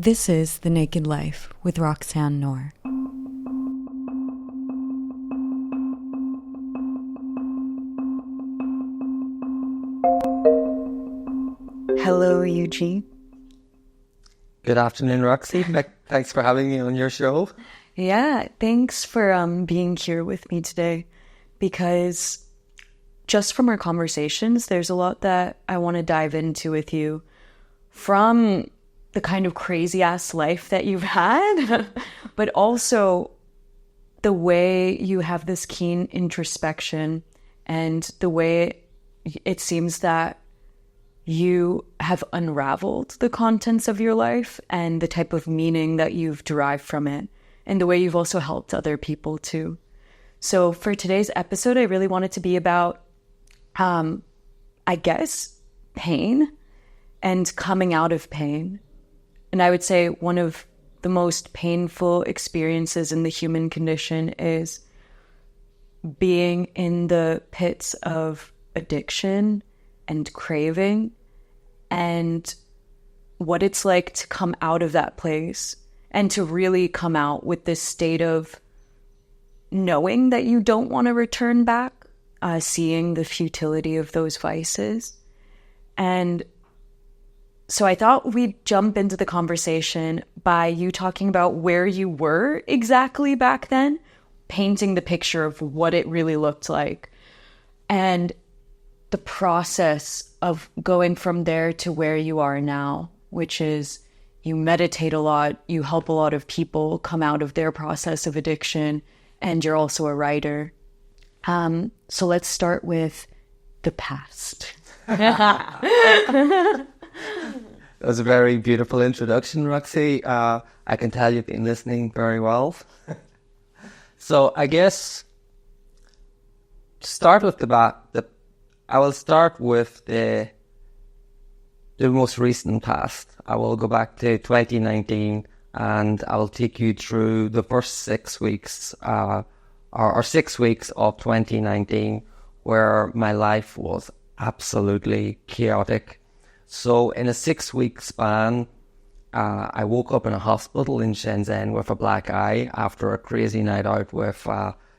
This is The Naked Life with Roxanne Noor. Hello, Eugene. Good afternoon, Roxy. Thanks for having me on your show. Yeah, thanks for being here with me today, because just from our conversations, there's a lot that I want to dive into with you, from the kind of crazy ass life that you've had, but also the way you have this keen introspection and the way it seems that you have unraveled the contents of your life and the type of meaning that you've derived from it, and the way you've also helped other people too. So for today's episode, I really want it to be about, I guess, pain and coming out of pain. And I would say one of the most painful experiences in the human condition is being in the pits of addiction and craving, and what it's like to come out of that place and to really come out with this state of knowing that you don't want to return back, seeing the futility of those vices. And so I thought we'd jump into the conversation by you talking about where you were exactly back then, painting the picture of what it really looked like, and the process of going from there to where you are now, which is you meditate a lot, you help a lot of people come out of their process of addiction, and you're also a writer. So let's start with the past. That was a very beautiful introduction, Roxy. I can tell you've been listening very well. So I guess to start with I will start with the most recent past. I will go back to 2019 and I will take you through the first 6 weeks, or 6 weeks of 2019, where my life was absolutely chaotic. So in a 6-week span, I woke up in a hospital in Shenzhen with a black eye after a crazy night out with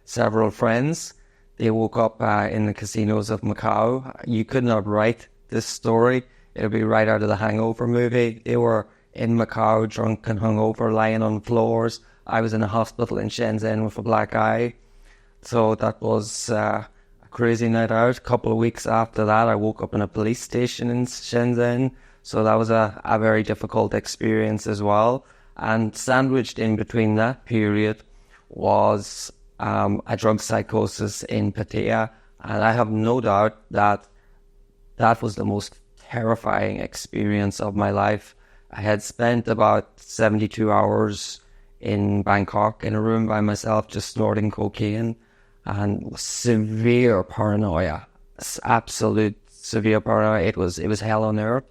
several friends. They woke up in the casinos of Macau. You could not write this story. It would be right out of the Hangover movie. They were in Macau, drunk and hungover, lying on floors. I was in a hospital in Shenzhen with a black eye. So that was a crazy night out. A couple of weeks after that, I woke up in a police station in Shenzhen. So that was a very difficult experience as well. And sandwiched in between that period was a drug psychosis in Pattaya. And I have no doubt that that was the most terrifying experience of my life. I had spent about 72 hours in Bangkok in a room by myself, just snorting cocaine, and severe paranoia, absolute severe paranoia. It was hell on earth.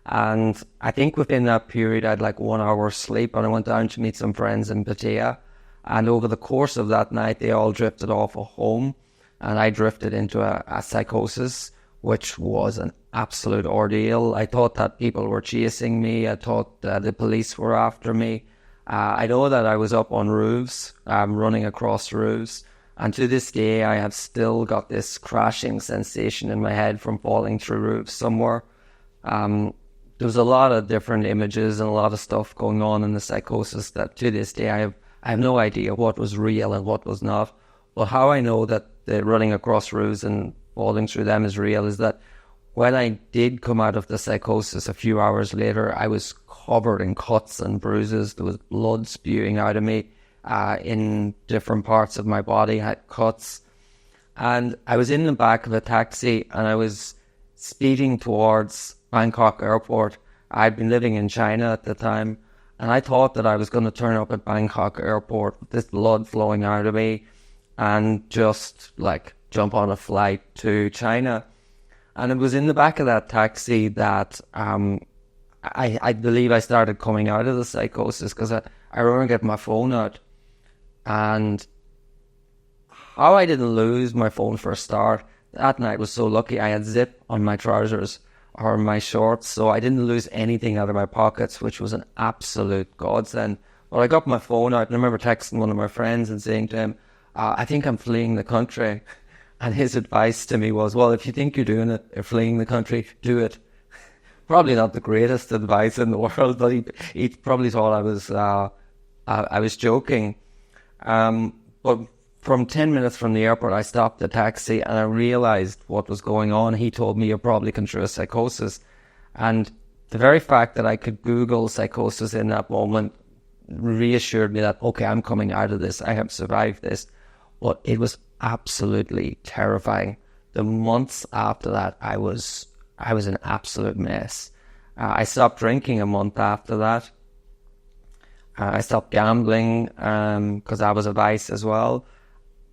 And I think within that period, I had like 1 hour sleep, and I went down to meet some friends in Pattaya. And over the course of that night, they all drifted off home, and I drifted into a psychosis, which was an absolute ordeal. I thought that people were chasing me. I thought the police were after me. I know that I was up on roofs, running across roofs. And to this day, I have still got this crashing sensation in my head from falling through roofs somewhere. There was a lot of different images and a lot of stuff going on in the psychosis that to this day, I have no idea what was real and what was not. But how I know that the running across roofs and falling through them is real is that when I did come out of the psychosis a few hours later, I was covered in cuts and bruises. There was blood spewing out of me in different parts of my body. I had cuts. And I was in the back of a taxi and I was speeding towards Bangkok airport. I'd been living in China at the time, and I thought that I was going to turn up at Bangkok airport with this blood flowing out of me and just like jump on a flight to China. And it was in the back of that taxi that I believe I started coming out of the psychosis, because I remember getting my phone out, and how I didn't lose my phone for a start that night was so lucky. I had zip on my trousers. or my shorts, so I didn't lose anything out of my pockets, which was an absolute godsend. But I got my phone out, and I remember texting one of my friends and saying to him, I think I'm fleeing the country. And his advice to me was, well, if you think you're doing it, you're fleeing the country, do it. Probably not the greatest advice in the world, but he probably thought I was joking. But from 10 minutes from the airport, I stopped the taxi and I realized what was going on. He told me you're probably going through a psychosis. And the very fact that I could Google psychosis in that moment reassured me that, okay, I'm coming out of this. I have survived this. But it was absolutely terrifying. The months after that, I was an absolute mess. I stopped drinking a month after that. I stopped gambling because that was a vice as well.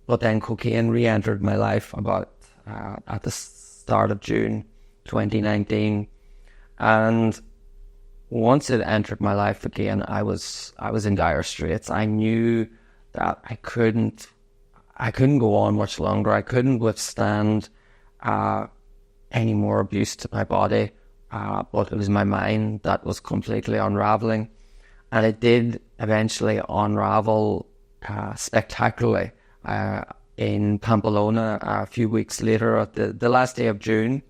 But then cocaine re-entered my life about at the start of June 2019. And once it entered my life again, I was in dire straits. I knew that I couldn't go on much longer. I couldn't withstand any more abuse to my body. But it was my mind that was completely unraveling. And it did eventually unravel spectacularly in Pamplona a few weeks later at the last day of June.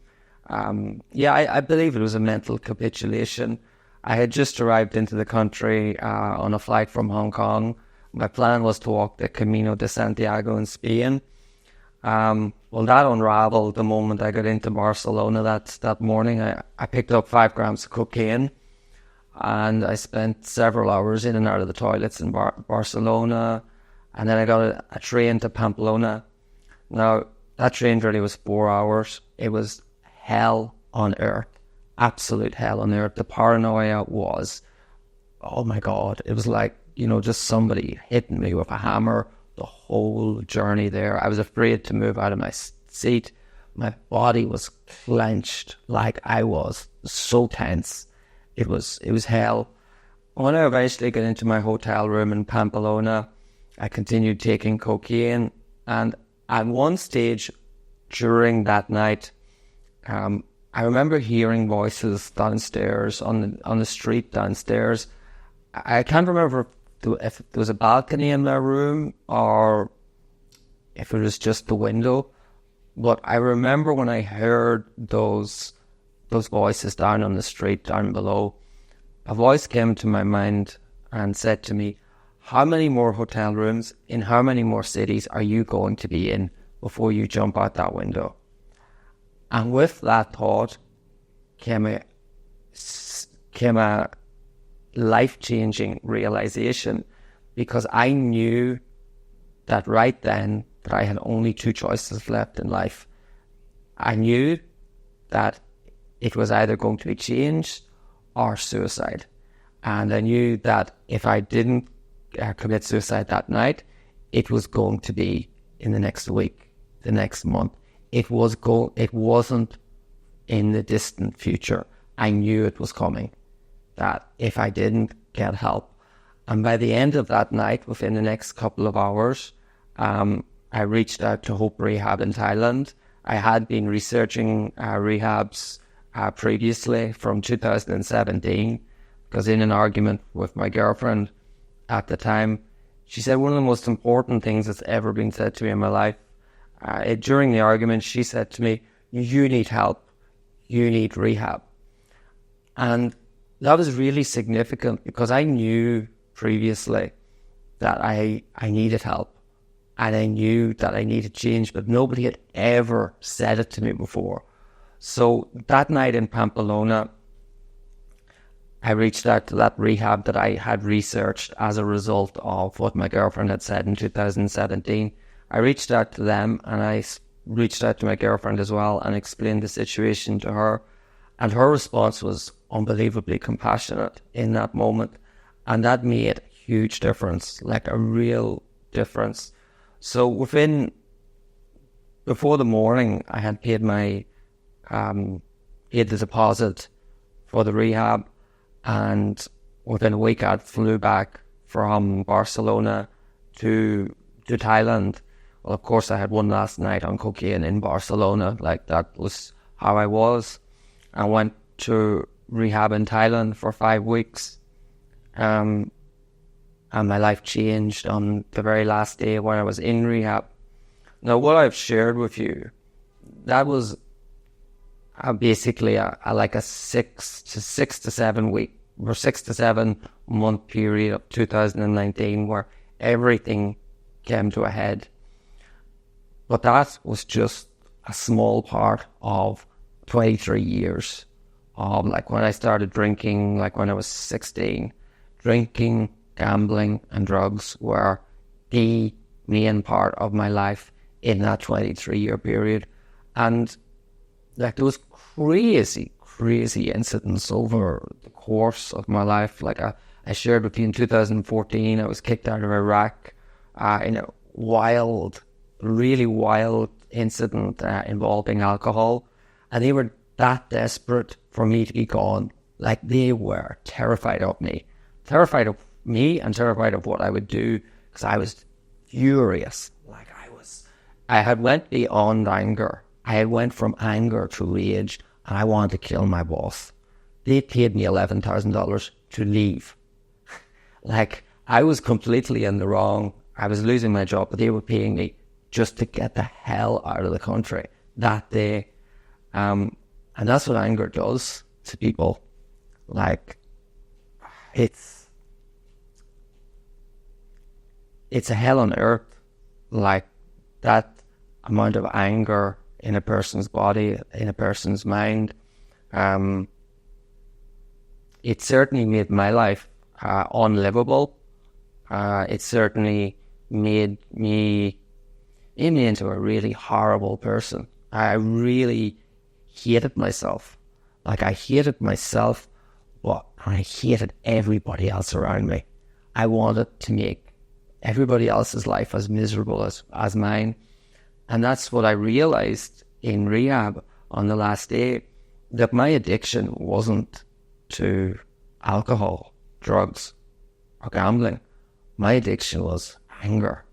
I believe it was a mental capitulation. I had just arrived into the country on a flight from Hong Kong. My plan was to walk the Camino de Santiago in Spain. Well, that unraveled the moment I got into Barcelona that morning. I picked up 5 grams of cocaine. And I spent several hours in and out of the toilets in Barcelona. And then I got a train to Pamplona. Now, that train journey was 4 hours. It was hell on earth. Absolute hell on earth. The paranoia was, oh my God. It was like, just somebody hitting me with a hammer the whole journey there. I was afraid to move out of my seat. My body was clenched like I was. So tense. It was hell. When I eventually got into my hotel room in Pamplona, I continued taking cocaine. And at one stage during that night, I remember hearing voices downstairs on the street downstairs. I can't remember if there was a balcony in my room or if it was just the window. But I remember when I heard those voices down on the street down below, a voice came to my mind and said to me, how many more hotel rooms in how many more cities are you going to be in before you jump out that window? And with that thought came a life-changing realization, because I knew that right then that I had only 2 choices left in life. I knew that it was either going to be change or suicide. And I knew that if I didn't commit suicide that night, it was going to be in the next week, the next month. It wasn't in the distant future. I knew it was coming, that if I didn't get help. And by the end of that night, within the next couple of hours, I reached out to Hope Rehab in Thailand. I had been researching rehabs previously from 2017, because in an argument with my girlfriend at the time, she said one of the most important things that's ever been said to me in my life. During the argument, she said to me, you need help, you need rehab. And that was really significant, because I knew previously that I needed help and I knew that I needed change, but nobody had ever said it to me before. So that night in Pamplona, I reached out to that rehab that I had researched as a result of what my girlfriend had said in 2017. I reached out to them, and I reached out to my girlfriend as well and explained the situation to her. And her response was unbelievably compassionate in that moment. And that made a huge difference, like a real difference. So before the morning, I had paid paid the deposit for the rehab. And within a week, I flew back from Barcelona to Thailand. Well, of course, I had one last night on cocaine in Barcelona. Like, that was how I was. I went to rehab in Thailand for 5 weeks. And my life changed on the very last day when I was in rehab. Now, what I've shared with you, that was basically like a 6 to 7 week or 6 to 7 month period of 2019 where everything came to a head. But that was just a small part of 23 years of like when I started drinking, like when I was 16. Drinking, gambling and drugs were the main part of my life in that 23-year period. And like there was crazy incidents over the course of my life. Like I shared with you in 2014, I was kicked out of Iraq in a really wild incident involving alcohol. And they were that desperate for me to be gone. Like they were terrified of me and terrified of what I would do, because I was furious. Like I had went beyond anger. I had went from anger to rage, and I wanted to kill my boss. They paid me $11,000 to leave. Like I was completely in the wrong. I was losing my job, but they were paying me just to get the hell out of the country that day. And that's what anger does to people. Like it's a hell on earth. Like that amount of anger in a person's body, in a person's mind. It certainly made my life unlivable. It certainly made me into a really horrible person. I really hated myself. Like I hated myself, but I hated everybody else around me. I wanted to make everybody else's life as miserable as mine. And that's what I realized in rehab on the last day, that my addiction wasn't to alcohol, drugs, or gambling. My addiction was anger.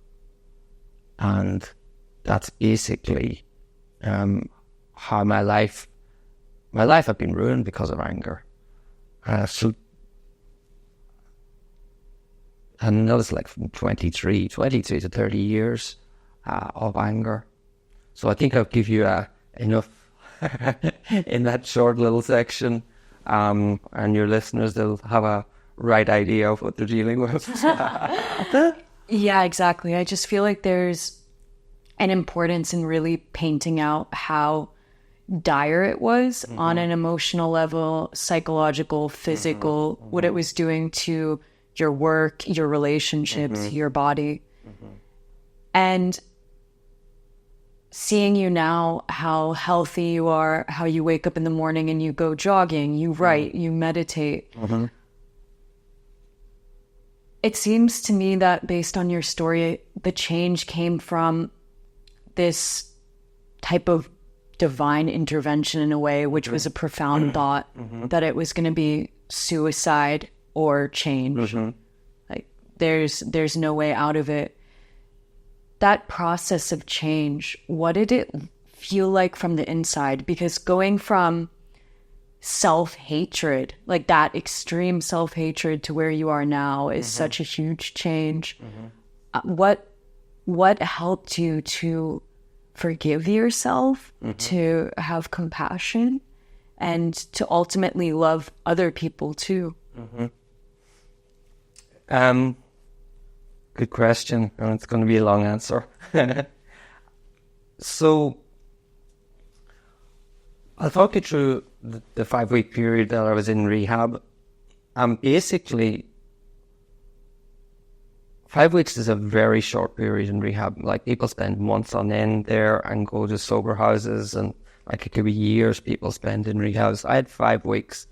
And that's basically how my life had been ruined because of anger. And that was like from 23 to 30 years of anger. So I think I'll give you enough in that short little section, and your listeners, they'll have a right idea of what they're dealing with. Yeah, exactly. I just feel like there's an importance in really painting out how dire it was on an emotional level, psychological, physical, what it was doing to your work, your relationships, your body. And seeing you now, how healthy you are, how you wake up in the morning and you go jogging, you write, you meditate. It seems to me that based on your story, the change came from this type of divine intervention in a way, which was a profound thought that it was going to be suicide or change. Like there's no way out of it. That process of change, what did it feel like from the inside? Because going from self-hatred, like that extreme self-hatred, to where you are now is such a huge change. What helped you to forgive yourself, to have compassion, and to ultimately love other people too? Good question, and it's going to be a long answer. So I'll talk you through the 5-week period that I was in rehab. Basically, 5 weeks is a very short period in rehab. Like people spend months on end there and go to sober houses, and like it could be years people spend in rehabs. I had 5 weeks,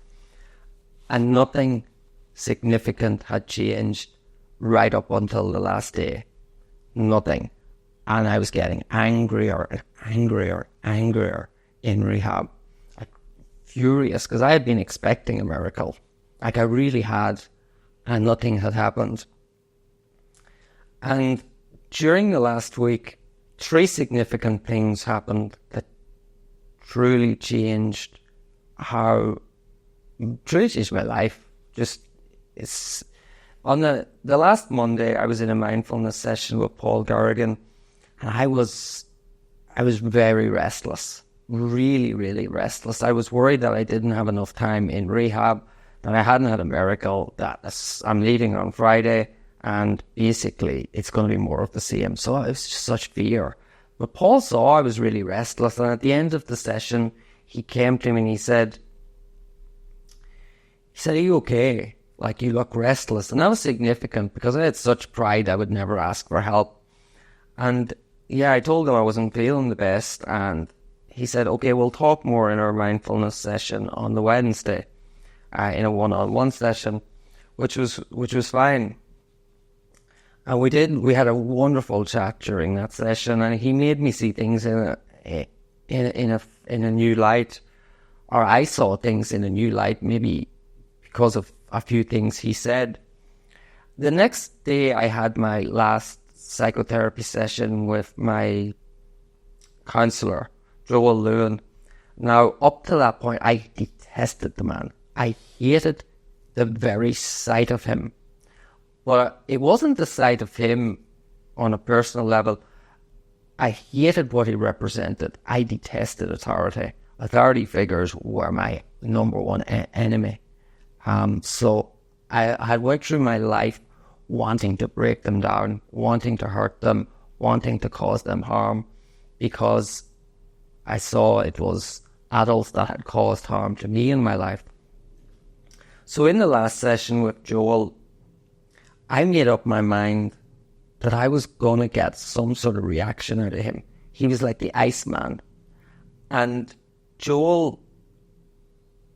and nothing significant had changed right up until the last day. Nothing. And I was getting angrier and angrier in rehab. Like furious, because I had been expecting a miracle. Like I really had, and nothing had happened. And during the last week, 3 significant things happened that truly changed how truly changed my life. Just, it's on the last Monday, I was in a mindfulness session with Paul Garrigan, and I was very restless, really, really restless. I was worried that I didn't have enough time in rehab, that I hadn't had a miracle, that I'm leaving on Friday, and basically it's going to be more of the same. So it was just such fear. But Paul saw I was really restless, and at the end of the session, he came to me and he said, are you okay? Like, you look restless. And that was significant because I had such pride I would never ask for help. And yeah, I told him I wasn't feeling the best, and he said, okay, we'll talk more in our mindfulness session on the Wednesday, in a one-on-one session, which was fine. And we had a wonderful chat during that session, and he made me see things in a new light, or I saw things in a new light, maybe because of a few things he said. The next day, I had my last psychotherapy session with my counsellor, Joel Lewin. Now, up to that point, I detested the man. I hated the very sight of him. But it wasn't the sight of him on a personal level. I hated what he represented. I detested authority. Authority figures were my number one enemy. So I went through my life wanting to break them down, wanting to hurt them, wanting to cause them harm, because I saw it was adults that had caused harm to me in my life. So in the last session with Joel, I made up my mind that I was going to get some sort of reaction out of him. He was like the Iceman. And Joel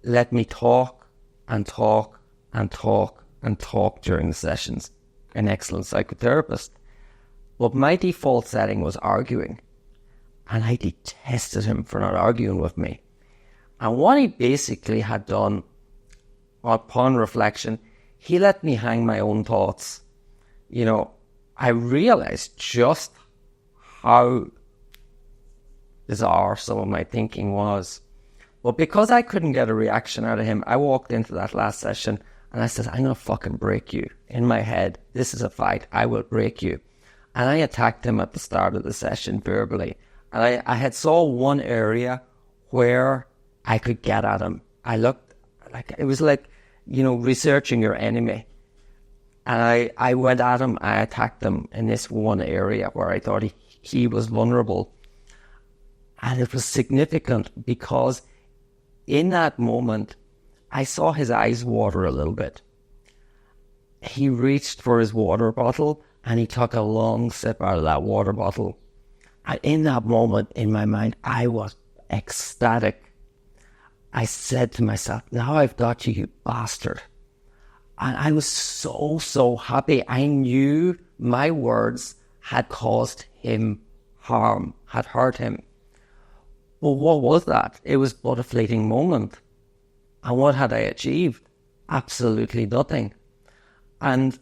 let me talk and talk and talk and talk during the sessions. An excellent psychotherapist. But my default setting was arguing. And I detested him for not arguing with me. And what he basically had done, upon reflection, he let me hang my own thoughts. You know, I realized just how bizarre some of my thinking was. But because I couldn't get a reaction out of him, I walked into that last session and I said, I'm going to fucking break you. In my head, this is a fight. I will break you. And I attacked him at the start of the session verbally. And I had saw one area where I could get at him. I looked like, it was like, you know, researching your enemy. And I went at him, I attacked him in this one area where I thought he was vulnerable. And it was significant because in that moment, I saw his eyes water a little bit. He reached for his water bottle and he took a long sip out of that water bottle. And in that moment, in my mind, I was ecstatic. I said to myself, now I've got you, you bastard. And I was so happy. I knew my words had caused him harm, had hurt him. Well, what was that? It was but a fleeting moment. And what had I achieved? Absolutely nothing. And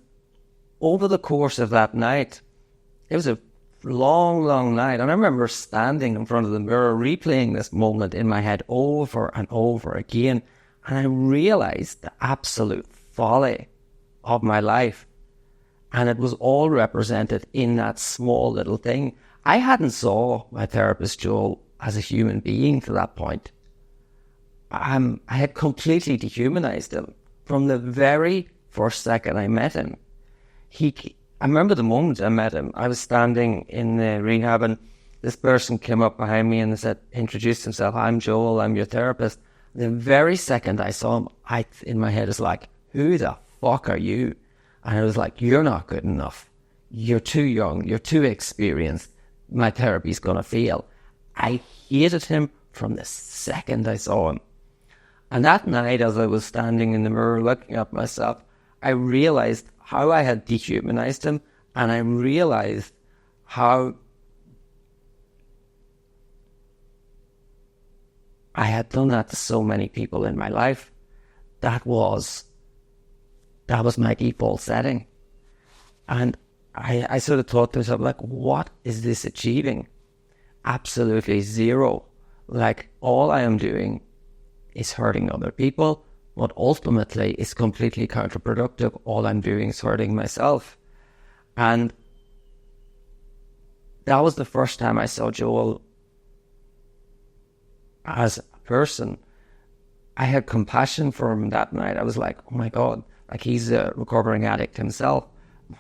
over the course of that night, it was a long night. And I remember standing in front of the mirror, replaying this moment in my head over and over again. And I realized the absolute folly of my life. And it was all represented in that small little thing. I hadn't saw my therapist, Joel, as a human being to that point. I had completely dehumanized him from the very first second I met him. I remember the moment I met him. I was standing in the rehab and this person came up behind me and introduced himself. I'm Joel, I'm your therapist. The very second I saw him, in my head was like, who the fuck are you? And I was like, you're not good enough. You're too young. You're too experienced. My therapy's going to fail. I hated him from the second I saw him. And that night, as I was standing in the mirror looking at myself, I realized how I had dehumanized him, and I realized how I had done that to so many people in my life. That was my default setting. And I sort of thought to myself, like, what is this achieving? Absolutely zero. Like, all I am doing is hurting other people, but ultimately it's completely counterproductive. All I'm doing is hurting myself. And that was the first time I saw Joel as a person. I had compassion for him that night. I was like, oh my God, like he's a recovering addict himself.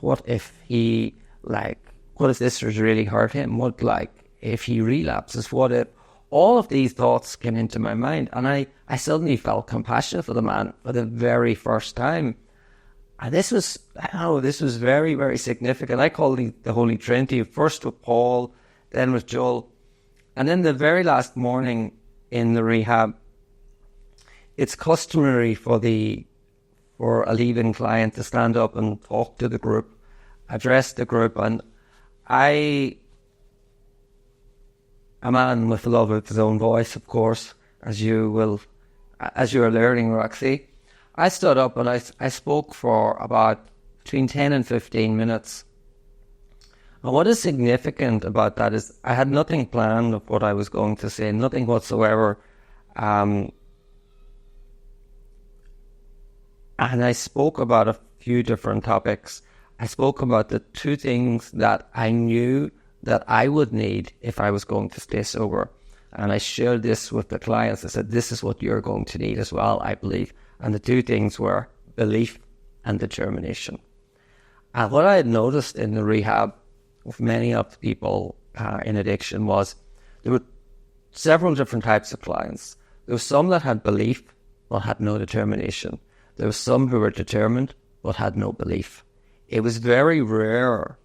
What if this has really hurt him? What, like, if he relapses? What if? All of these thoughts came into my mind, and I suddenly felt compassion for the man for the very first time. And this was very, very significant. I call it the Holy Trinity, first with Paul, then with Joel. And then the very last morning in the rehab, it's customary for a leaving client to stand up and talk to the group, address the group. And a man with love of his own voice, of course, as you are learning, Roxy. I stood up and I spoke for about between 10 and 15 minutes. And what is significant about that is I had nothing planned of what I was going to say, nothing whatsoever. And I spoke about a few different topics. I spoke about the two things that I knew that I would need if I was going to stay sober. And I shared this with the clients. I said, this is what you're going to need as well, I believe. And the two things were belief and determination. And what I had noticed in the rehab with many of the people in addiction was there were several different types of clients. There were some that had belief but had no determination. There were some who were determined but had no belief. It was very rare,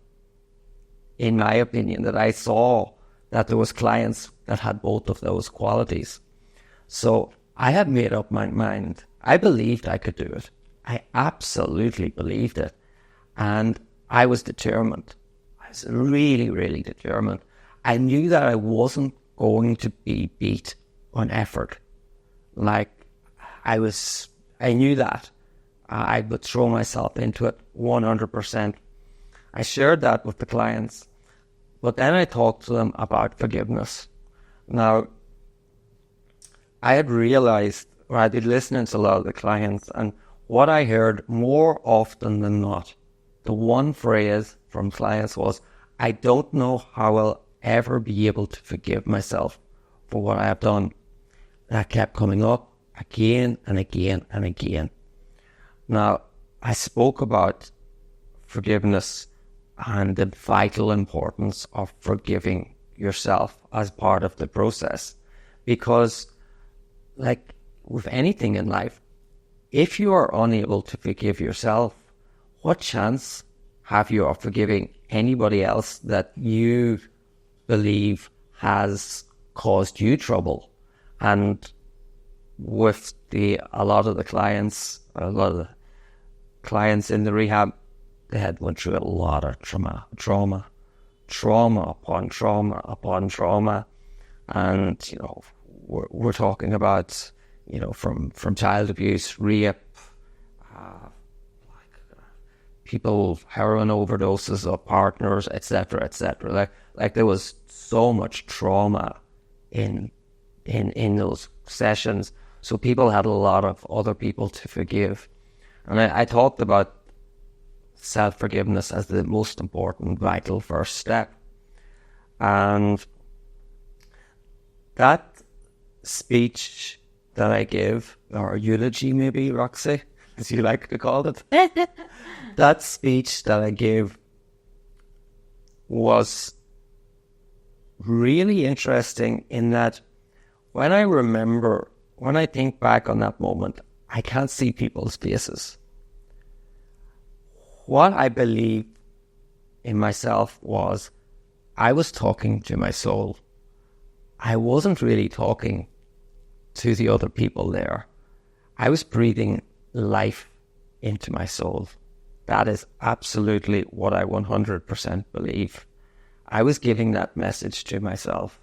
in my opinion, that I saw that there was clients that had both of those qualities. So I had made up my mind. I believed I could do it. I absolutely believed it. And I was determined. I was really, really determined. I knew that I wasn't going to be beat on effort. Like, I knew that. I would throw myself into it 100%. I shared that with the clients. But then I talked to them about forgiveness. Now, I had realized, or I'd been listening to a lot of the clients, and what I heard more often than not, the one phrase from clients was, I don't know how I'll ever be able to forgive myself for what I have done. That kept coming up again and again and again. Now, I spoke about forgiveness and the vital importance of forgiving yourself as part of the process. Because, like with anything in life, if you are unable to forgive yourself, what chance have you of forgiving anybody else that you believe has caused you trouble? And with a lot of the clients in the rehab, they had went through a lot of trauma upon trauma upon trauma. And, you know, we're talking about, you know, from child abuse, rape, people, heroin overdoses of partners, etc., etc. Like there was so much trauma in those sessions. So people had a lot of other people to forgive. And I talked about self-forgiveness as the most important, vital first step. And that speech that I give, or eulogy maybe, Roxy, as you like to call it, that speech that I gave was really interesting in that when I think back on that moment, I can't see people's faces. What I believe in myself was I was talking to my soul. I wasn't really talking to the other people there. I was breathing life into my soul. That is absolutely what I 100% believe. I was giving that message to myself,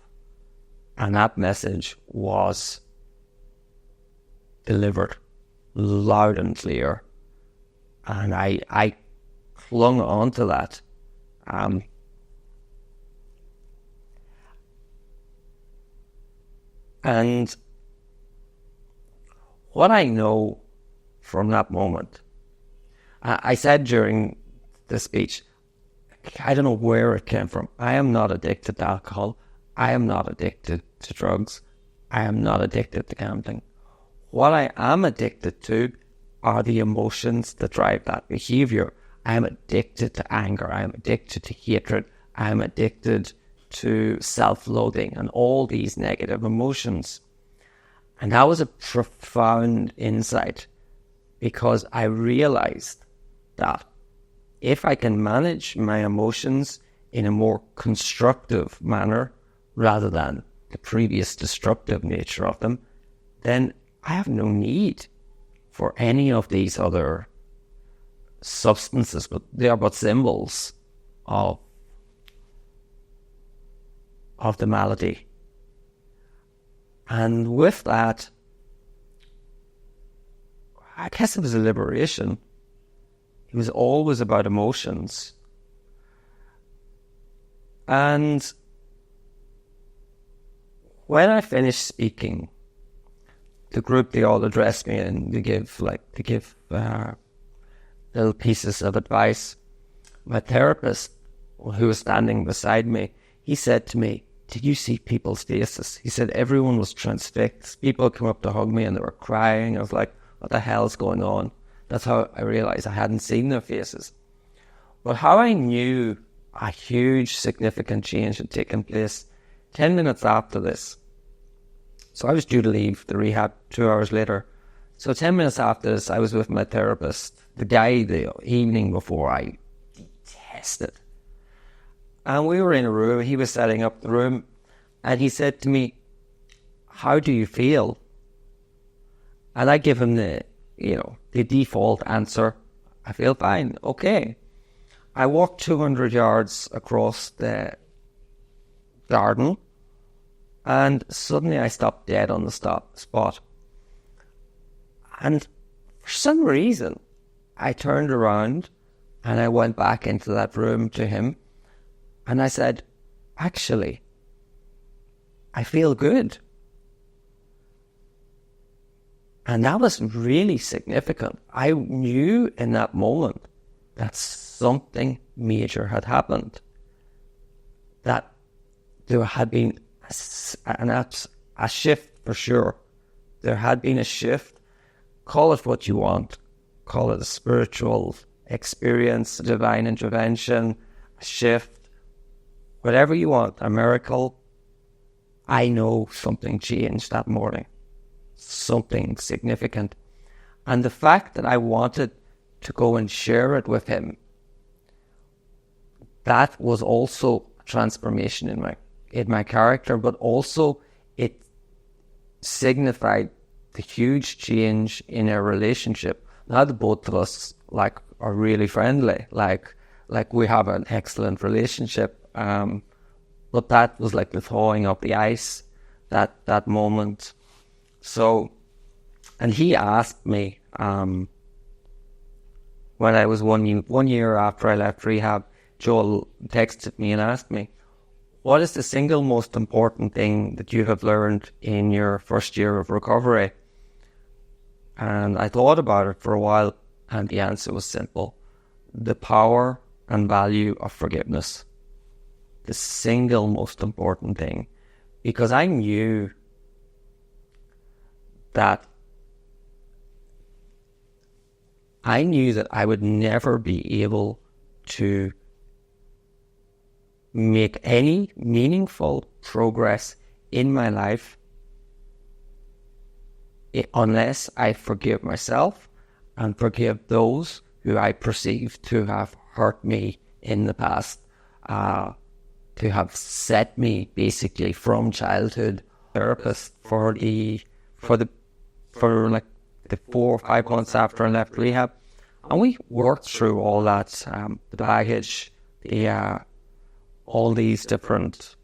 and that message was delivered loud and clear. And I clung on to that. And what I know from that moment, I said during the speech, I don't know where it came from. I am not addicted to alcohol. I am not addicted to drugs. I am not addicted to gambling. What I am addicted to are the emotions that drive that behavior. I am addicted to anger. I am addicted to hatred. I am addicted to self-loathing and all these negative emotions. And that was a profound insight, because I realized that if I can manage my emotions in a more constructive manner rather than the previous destructive nature of them, then I have no need for any of these other substances, but they are but symbols of the malady. And with that, I guess it was a liberation. It was always about emotions. And when I finished speaking, the group, they all addressed me and they give little pieces of advice. My therapist, who was standing beside me, he said to me, "Did you see people's faces?" He said everyone was transfixed. People came up to hug me and they were crying. I was like, what the hell's going on? That's how I realized I hadn't seen their faces. But how I knew a huge significant change had taken place 10 minutes after this. So I was due to leave the rehab 2 hours later. So 10 minutes after this, I was with my therapist, the guy the evening before I detested. And we were in a room, he was setting up the room, and he said to me, "How do you feel?" And I give him the default answer, "I feel fine, okay." I walked 200 yards across the garden, and suddenly I stopped dead on the spot. And for some reason, I turned around and I went back into that room to him, and I said, "Actually, I feel good." And that was really significant. I knew in that moment that something major had happened, that there had been a shift for sure. There had been a shift. Call it what you want. Call it a spiritual experience, a divine intervention, a shift, whatever you want, a miracle. I know something changed that morning. Something significant. And the fact that I wanted to go and share it with him, that was also a transformation in my character, but also it signified the huge change in our relationship. Now the both of us are really friendly, like we have an excellent relationship. But that was like the thawing of the ice, that moment. So, and he asked me, when I was 1 year after I left rehab, Joel texted me and asked me, "What is the single most important thing that you have learned in your first year of recovery?" And I thought about it for a while, and the answer was simple: the power and value of forgiveness. The single most important thing. Because I knew that I would never be able to make any meaningful progress in my life unless I forgive myself and forgive those who I perceive to have hurt me in the past, to have set me basically from childhood. Therapist for the 4 or 5 months after I left rehab, and we worked through all that, the baggage, all these different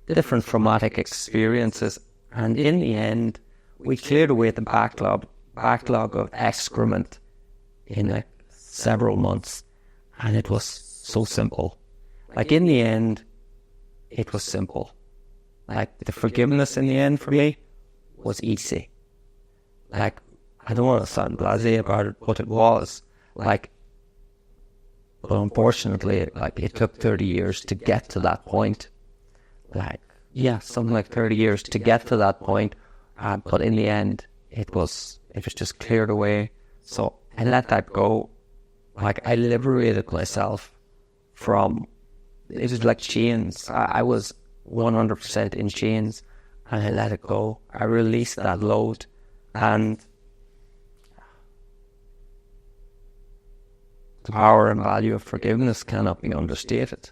traumatic experiences, and in the end, we cleared away the backlog of excrement in several months, and it was so simple. In the end, it was simple. The forgiveness in the end for me was easy. like, I don't want to sound blasé about it, but it was, like, but unfortunately, like, it took 30 years to get to that point. Like, yeah, something like 30 years to get to that point. But in the end, it was just cleared away. So I let that go. Like, I liberated myself from, it was like chains. I was 100% in chains, and I let it go. I released that load, and the power and value of forgiveness cannot be understated.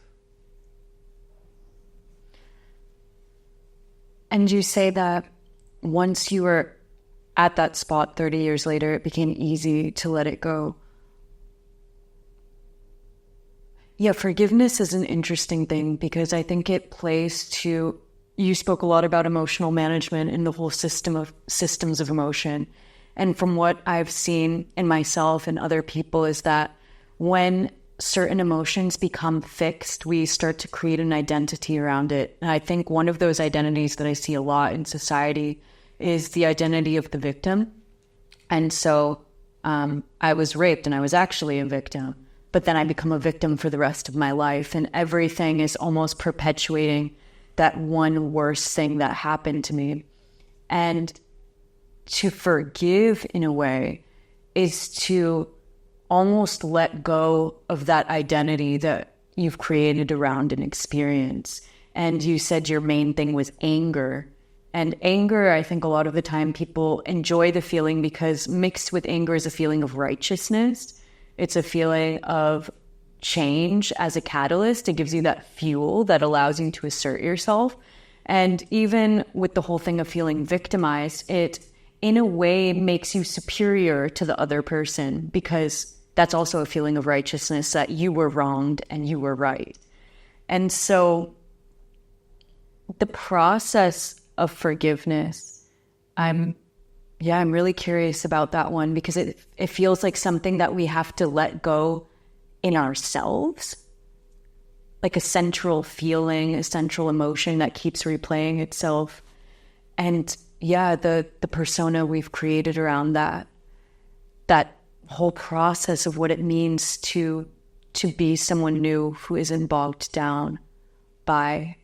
And you say that once you were at that spot 30 years later, it became easy to let it go. Yeah, forgiveness is an interesting thing because I think it plays to, you spoke a lot about emotional management and the whole systems of emotion. And from what I've seen in myself and other people is that when certain emotions become fixed, we start to create an identity around it. And I think one of those identities that I see a lot in society is the identity of the victim. And so I was raped and I was actually a victim, but then I become a victim for the rest of my life. And everything is almost perpetuating that one worst thing that happened to me. And to forgive in a way is to almost let go of that identity that you've created around an experience. And you said your main thing was anger. And anger, I think a lot of the time people enjoy the feeling because mixed with anger is a feeling of righteousness. It's a feeling of change as a catalyst. It gives you that fuel that allows you to assert yourself. And even with the whole thing of feeling victimized, it in a way makes you superior to the other person because that's also a feeling of righteousness that you were wronged and you were right. And so the process of forgiveness, I'm really curious about that one because it feels like something that we have to let go in ourselves, like a central feeling, a central emotion that keeps replaying itself. And yeah, the persona we've created around that whole process of what it means to be someone new who isn't bogged down by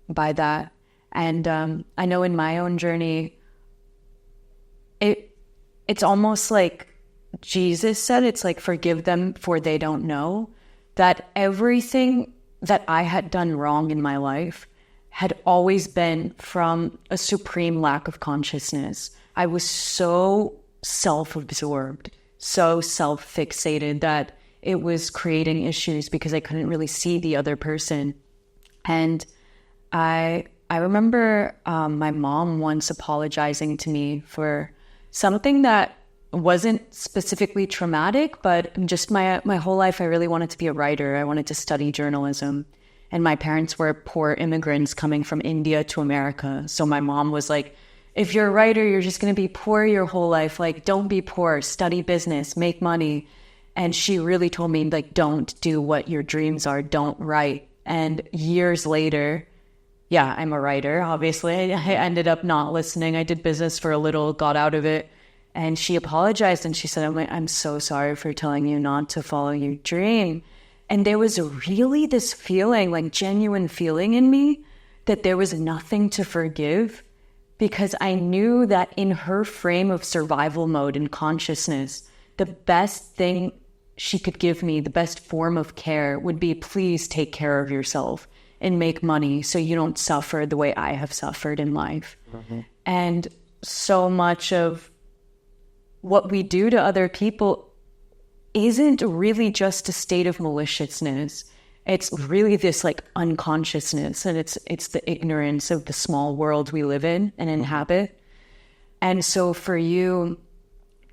that. And I know in my own journey, it's almost like Jesus said, it's like, forgive them for they don't know, that everything that I had done wrong in my life had always been from a supreme lack of consciousness. I was so self-absorbed, so self-fixated that it was creating issues because I couldn't really see the other person. And I remember my mom once apologizing to me for something that wasn't specifically traumatic, but just my whole life I really wanted to be a writer. I wanted to study journalism. And my parents were poor immigrants coming from India to America. So my mom was like, if you're a writer, you're just going to be poor your whole life. Like, don't be poor, study business, make money. And she really told me, like, don't do what your dreams are, don't write. And years later, yeah, I'm a writer, obviously. I ended up not listening. I did business for a little, got out of it. And she apologized and she said, I'm so sorry for telling you not to follow your dream. And there was really this feeling, like genuine feeling in me, that there was nothing to forgive because I knew that in her frame of survival mode and consciousness, the best thing she could give me, the best form of care would be, please take care of yourself and make money so you don't suffer the way I have suffered in life. Mm-hmm. And so much of what we do to other people isn't really just a state of maliciousness. It's really this like unconsciousness, and it's the ignorance of the small world we live in and inhabit. And so for you,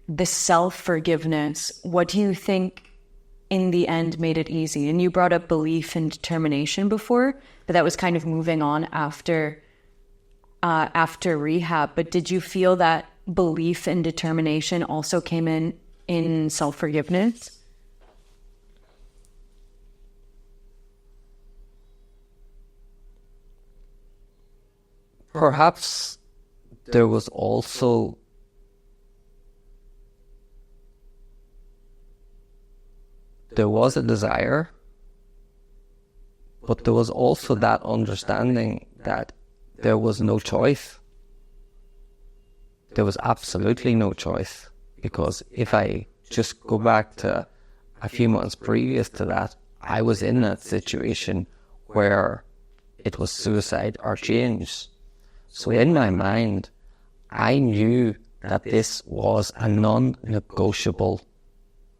the self-forgiveness, what do you think in the end made it easy? And you brought up belief and determination before, but that was kind of moving on after rehab. But did you feel that belief and determination also came in self-forgiveness? Perhaps there was also there was a desire, but there was also that understanding that there was no choice. There was absolutely no choice, because if I just go back to a few months previous to that, I was in that situation where it was suicide or change. So in my mind, I knew that this was a non-negotiable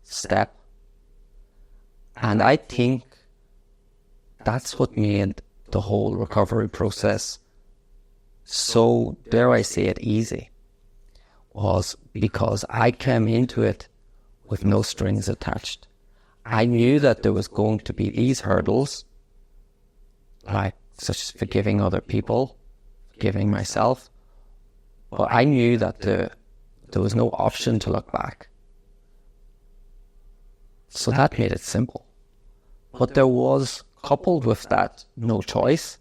step. And I think that's what made the whole recovery process so, dare I say it, easy, was because I came into it with no strings attached. I knew that there was going to be these hurdles, like such as forgiving other people, forgiving myself, but I knew that there was no option to look back. So that made it simple. But there was, coupled with that no choice,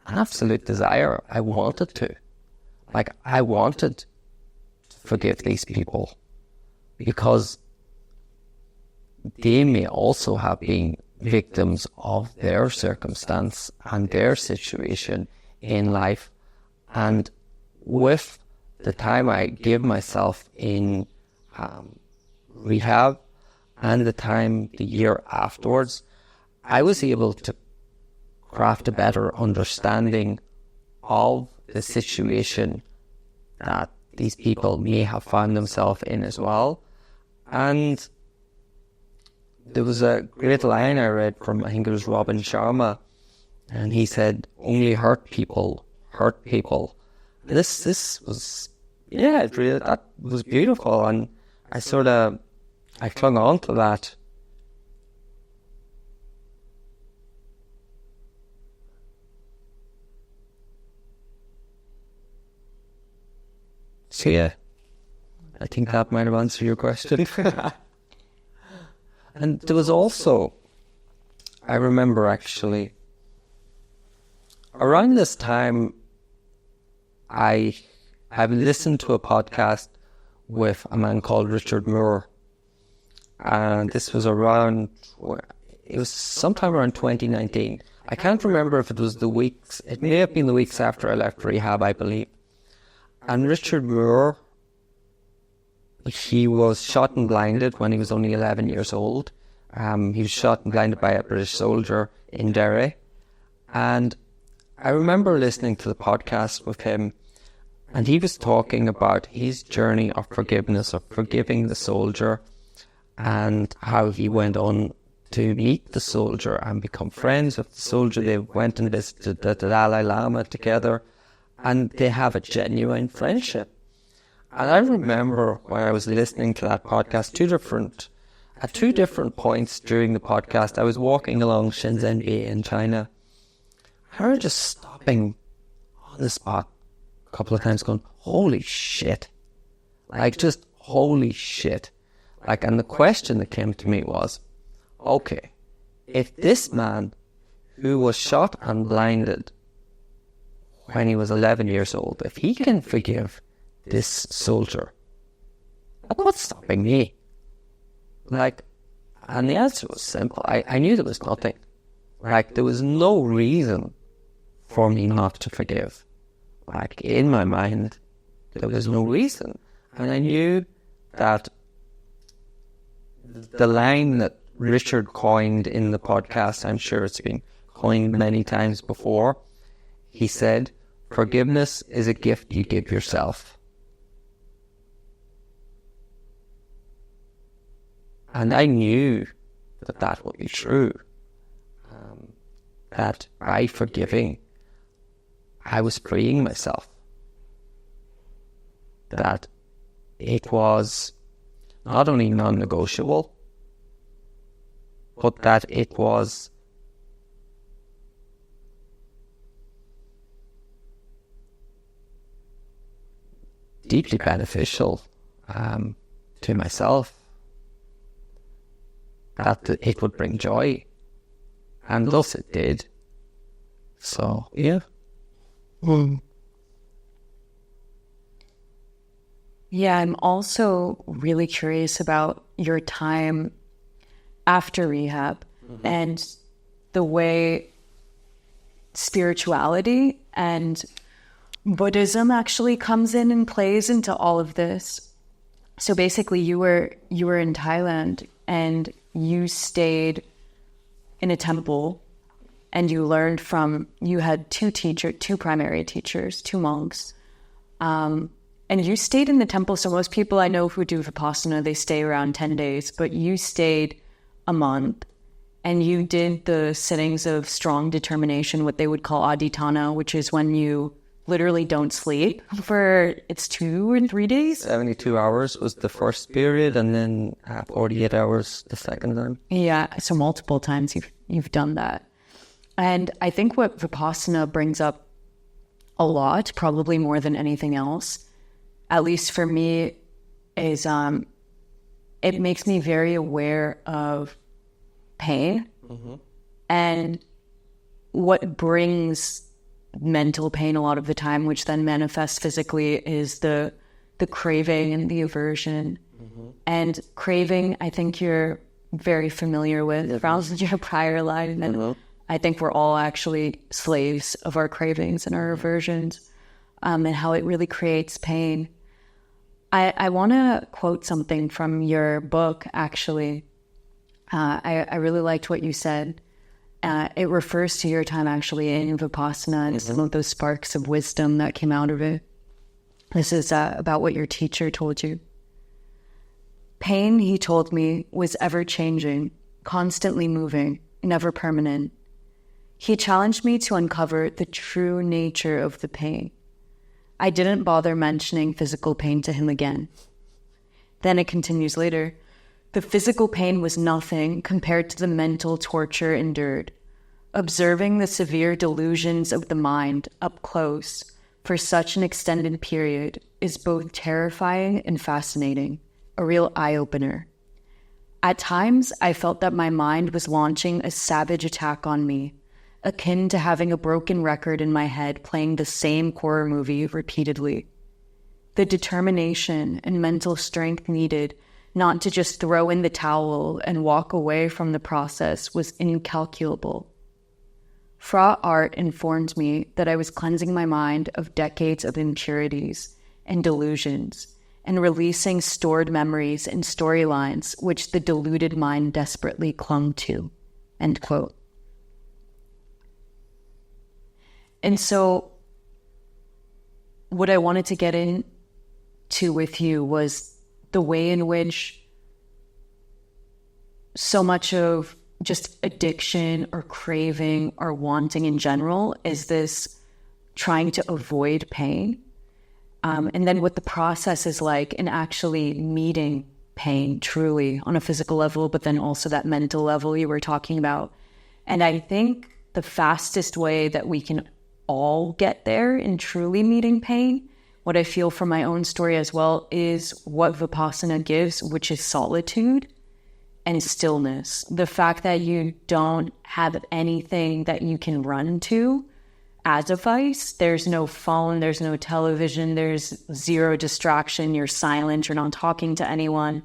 an absolute desire. I wanted to. Like, I wanted to forgive these people, because they may also have been victims of their circumstance and their situation in life. And with the time I gave myself in rehab and the year afterwards, I was able to craft a better understanding of the situation that these people may have found themselves in as well. And there was a great line I read from, I think it was Robin Sharma, and he said, "Only hurt people hurt people." This was, yeah, it really, that was beautiful, and I clung on to that. So yeah, I think that might have answered your question. And there was also, I remember actually, around this time, I've listened to a podcast with a man called Richard Noor, and this was it was sometime around 2019. I can't remember if it was it may have been the weeks after I left rehab, I believe. And Richard Noor, he was shot and blinded when he was only 11 years old. He was shot and blinded by a British soldier in Derry. And I remember listening to the podcast with him, and he was talking about his journey of forgiveness, of forgiving the soldier, and how he went on to meet the soldier and become friends with the soldier. They went and visited the Dalai Lama together, and they have a genuine friendship. And I remember when I was listening to that podcast, at two different points during the podcast, I was walking along Shenzhen Bay in China. I remember just stopping on the spot a couple of times going, holy shit. Like, just holy shit. Like, and the question that came to me was, okay, if this man who was shot and blinded when he was 11 years old, if he can forgive this soldier, what's stopping me? Like, and the answer was simple. I knew there was nothing. Like, there was no reason for me not to forgive. Like, in my mind, there was no reason. And I knew that the line that Richard coined in the podcast, I'm sure it's been coined many times before, he said, "Forgiveness is a gift you give yourself." And I knew that that would be true. That by forgiving, I was freeing myself. That it was not only non-negotiable, but that it was deeply beneficial to myself. That it would bring joy. And thus it did. So, yeah. Yeah, I'm also really curious about your time after rehab, and the way spirituality and Buddhism actually comes in and plays into all of this. So basically you were in Thailand and you stayed in a temple and you learned from, you had two primary teachers, two monks. And you stayed in the temple. So most people I know who do Vipassana, they stay around 10 days, but you stayed a month and you did the sittings of strong determination, what they would call aditana, which is when you literally don't sleep for, it's 2 or 3 days. 72 hours was the first period, and then 48 hours the second time. Yeah, so multiple times you've done that. And I think what Vipassana brings up a lot, probably more than anything else, at least for me, is it makes me very aware of pain and what brings mental pain a lot of the time, which then manifests physically, is the craving and the aversion. And craving, I think you're very familiar with from your prior life, and I think we're all actually slaves of our cravings and our aversions, and how it really creates pain. I want to quote something from your book, actually. I really liked what you said. It refers to your time actually in Vipassana and some of those sparks of wisdom that came out of it. This is about what your teacher told you. Pain, he told me, was ever-changing, constantly moving, never permanent. He challenged me to uncover the true nature of the pain. I didn't bother mentioning physical pain to him again. Then it continues later. The physical pain was nothing compared to the mental torture endured. Observing the severe delusions of the mind up close for such an extended period is both terrifying and fascinating, a real eye-opener. At times, I felt that my mind was launching a savage attack on me, akin to having a broken record in my head playing the same horror movie repeatedly. The determination and mental strength needed not to just throw in the towel and walk away from the process was incalculable. Fraught art informed me that I was cleansing my mind of decades of impurities and delusions and releasing stored memories and storylines which the deluded mind desperately clung to. End quote. And so what I wanted to get into with you was the way in which so much of just addiction or craving or wanting in general is this trying to avoid pain. And then what the process is like in actually meeting pain truly on a physical level, but then also that mental level you were talking about. And I think the fastest way that we can all get there in truly meeting pain, what I feel from my own story as well, is what Vipassana gives, which is solitude and stillness. The fact that you don't have anything that you can run to as a vice. There's no phone, there's no television, there's zero distraction, you're silent, you're not talking to anyone.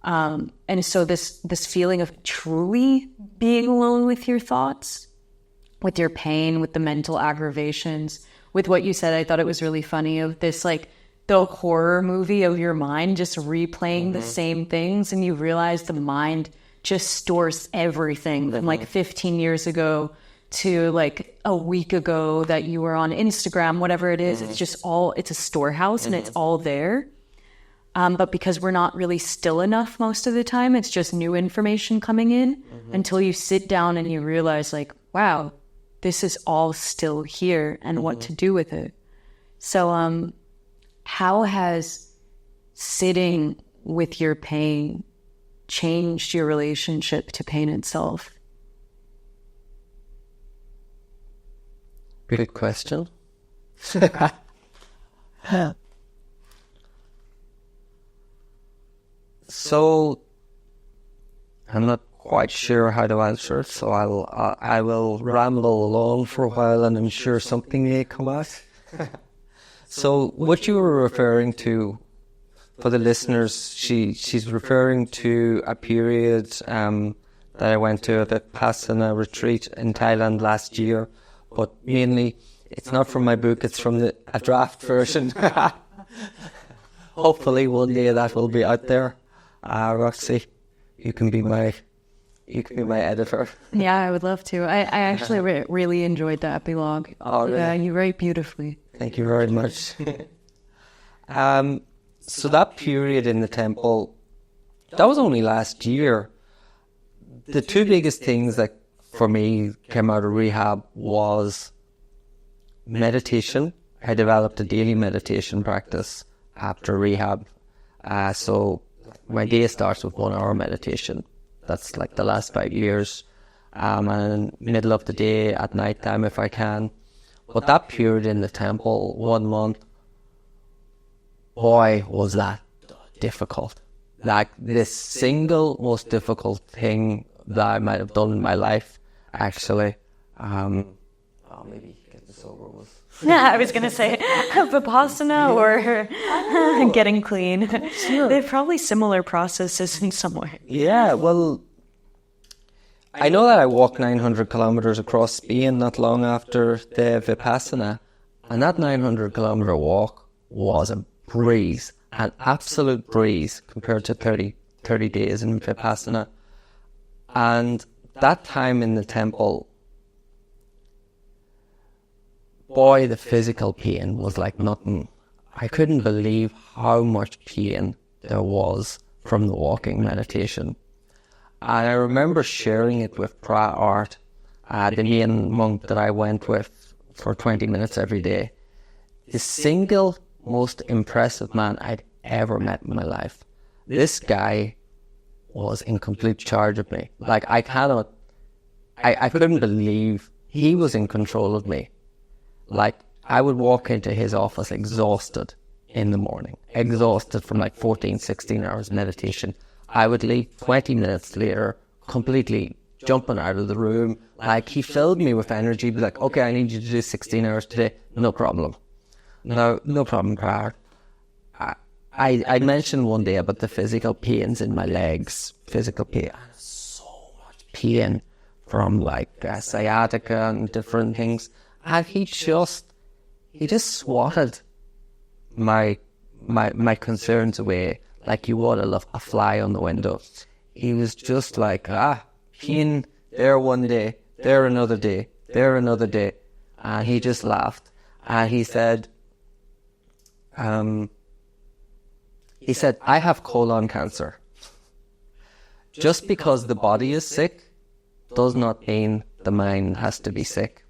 And so this feeling of truly being alone with your thoughts, with your pain, with the mental aggravations, with what you said, I thought it was really funny of this, like, the horror movie of your mind just replaying the same things, and you realize the mind just stores everything from like 15 years ago to like a week ago that you were on Instagram, whatever it is. It's just all, it's a storehouse and it's all there. But because we're not really still enough most of the time, it's just new information coming in until you sit down and you realize, like, wow, this is all still here and what to do with it. So how has sitting with your pain changed your relationship to pain itself? Good question. So, I'm not quite sure how to answer it, so I will ramble along for a while, and I'm sure something may come out. So, what you were referring to, for the listeners, she's referring to a period that I went to a Vipassana retreat in Thailand last year, but mainly it's not from my book, it's from a draft version. Hopefully one day that will be out there. Roxy, you can be my editor. Yeah, I would love to. I actually really enjoyed the epilogue. Oh, really? Yeah, you write beautifully. Thank you very much. So that period in the temple, that was only last year. The two biggest things that for me came out of rehab was meditation. I developed a daily meditation practice after rehab. So my day starts with 1 hour meditation. That's like the last 5 years. And middle of the day, at night time if I can. But that period in the temple, 1 month, boy, was that difficult. Like the single most difficult thing that I might have done in my life, actually. Maybe get this over with. Yeah, I was going to say Vipassana or getting clean. Sure. They have probably similar processes in some way. Yeah, well, I know that I walked 900 kilometers across Spain not long after the Vipassana, and that 900 kilometer walk was a breeze, an absolute breeze compared to 30 days in Vipassana. And that time in the temple, boy, the physical pain was like nothing. I couldn't believe how much pain there was from the walking meditation. And I remember sharing it with Pra Art, the main monk that I went with for 20 minutes every day. The single most impressive man I'd ever met in my life. This guy was in complete charge of me. Like, I couldn't believe he was in control of me. Like, I would walk into his office exhausted in the morning, exhausted from like 14, 16 hours meditation. I would leave 20 minutes later, completely jumping out of the room. Like, he filled me with energy, be like, okay, I need you to do 16 hours today. No problem. No problem, Clark. I mentioned one day about the physical pains in my legs. Physical pain. So much pain from like sciatica and different things. And he just swatted my concerns away like you would a fly on the window. He was just like, pain there one day, there another day, there another day. And he just laughed. And he said, I have colon cancer. Just because the body is sick does not mean the mind has to be sick.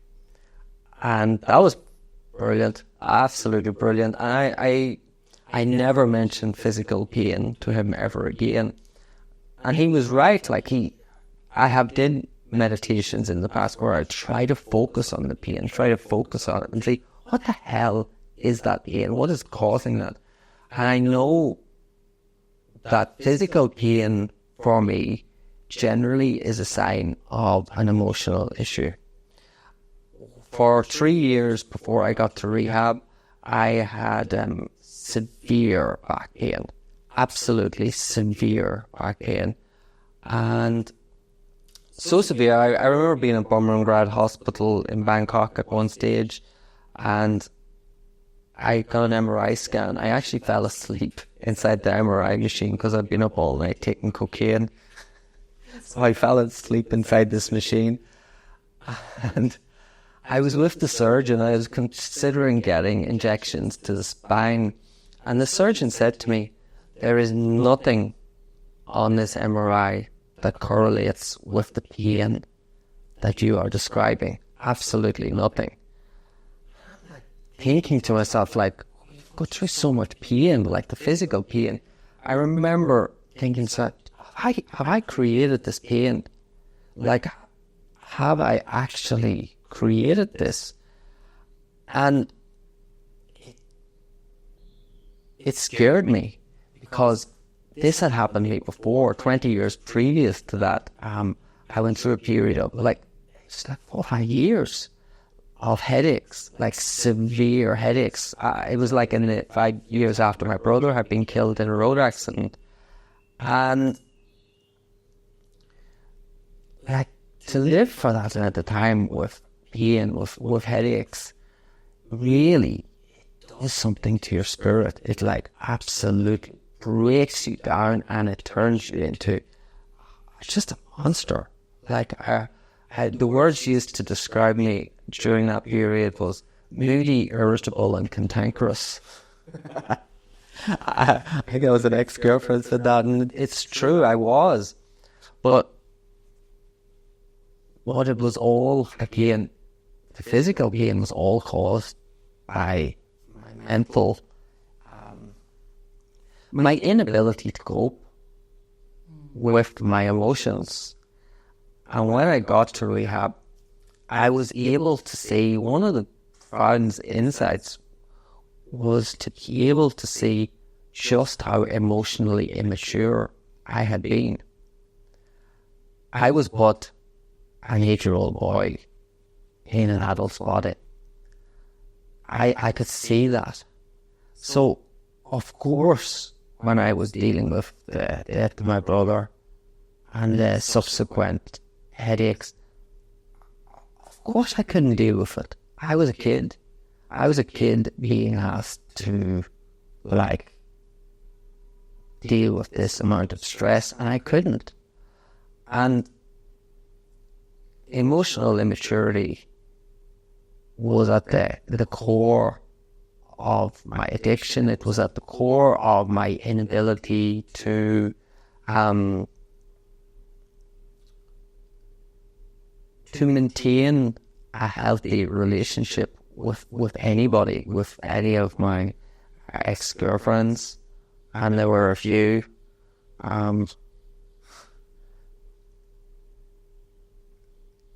And that was brilliant, absolutely brilliant. And I never mentioned physical pain to him ever again. And he was right. Like, I have did meditations in the past where I try to focus on the pain, try to focus on it and say, what the hell is that pain? What is causing that? And I know that physical pain for me generally is a sign of an emotional issue. For 3 years before I got to rehab, I had severe back pain, absolutely severe back pain. And so severe, I remember being in Bumrungrad Hospital in Bangkok at one stage, and I got an MRI scan. I actually fell asleep inside the MRI machine because I'd been up all night taking cocaine. So I fell asleep inside this machine. And I was with the surgeon. I was considering getting injections to the spine. And the surgeon said to me, there is nothing on this MRI that correlates with the pain that you are describing. Absolutely nothing. Thinking to myself, like, I've got through so much pain, like the physical pain. I remember thinking, so, have I created this pain? Like, have I actually created this? And it scared me because this had happened to me before, 20 years previous to that. I went through a period of like 4 or 5 years of headaches, like severe headaches. It was like in the 5 years after my brother had been killed in a road accident. And like to live for that at the time with pain, with headaches, really does something to your spirit. It like absolutely breaks you down and it turns you into just a monster. Like the words used to describe me during that period was moody, irritable, and cantankerous. I think I was an ex-girlfriend said that, and it's true, I was. But what it was all, again, the physical pain was all caused by my mental, my inability to cope with my emotions. And when I got to rehab, I was able to see, one of the profound insights was to be able to see just how emotionally immature I had been. I was but an 8-year-old boy in an adult's body. I could see that. So, of course, when I was dealing with the death of my brother and the subsequent headaches, of course I couldn't deal with it. I was a kid. I was a kid being asked to, like, deal with this amount of stress, and I couldn't. And emotional immaturity was at the core of my addiction. It was at the core of my inability to maintain a healthy relationship with anybody, with any of my ex-girlfriends, and there were a few.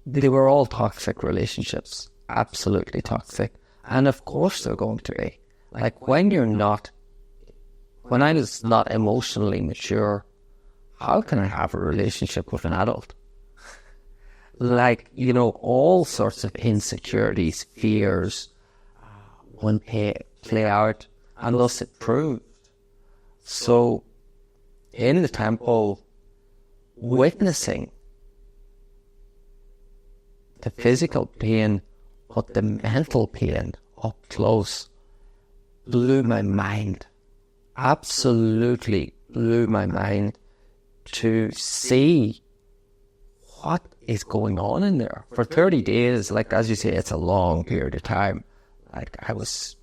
They were all toxic relationships, absolutely toxic. And of course they're going to be. Like when I was not emotionally mature, how can I have a relationship with an adult? Like, you know, all sorts of insecurities, fears, one play out, and thus it proved. So, in the temple, witnessing the physical pain, but the mental pain up close, blew my mind. Absolutely blew my mind to see what is going on in there. For 30 days, like as you say, it's a long period of time. Like I was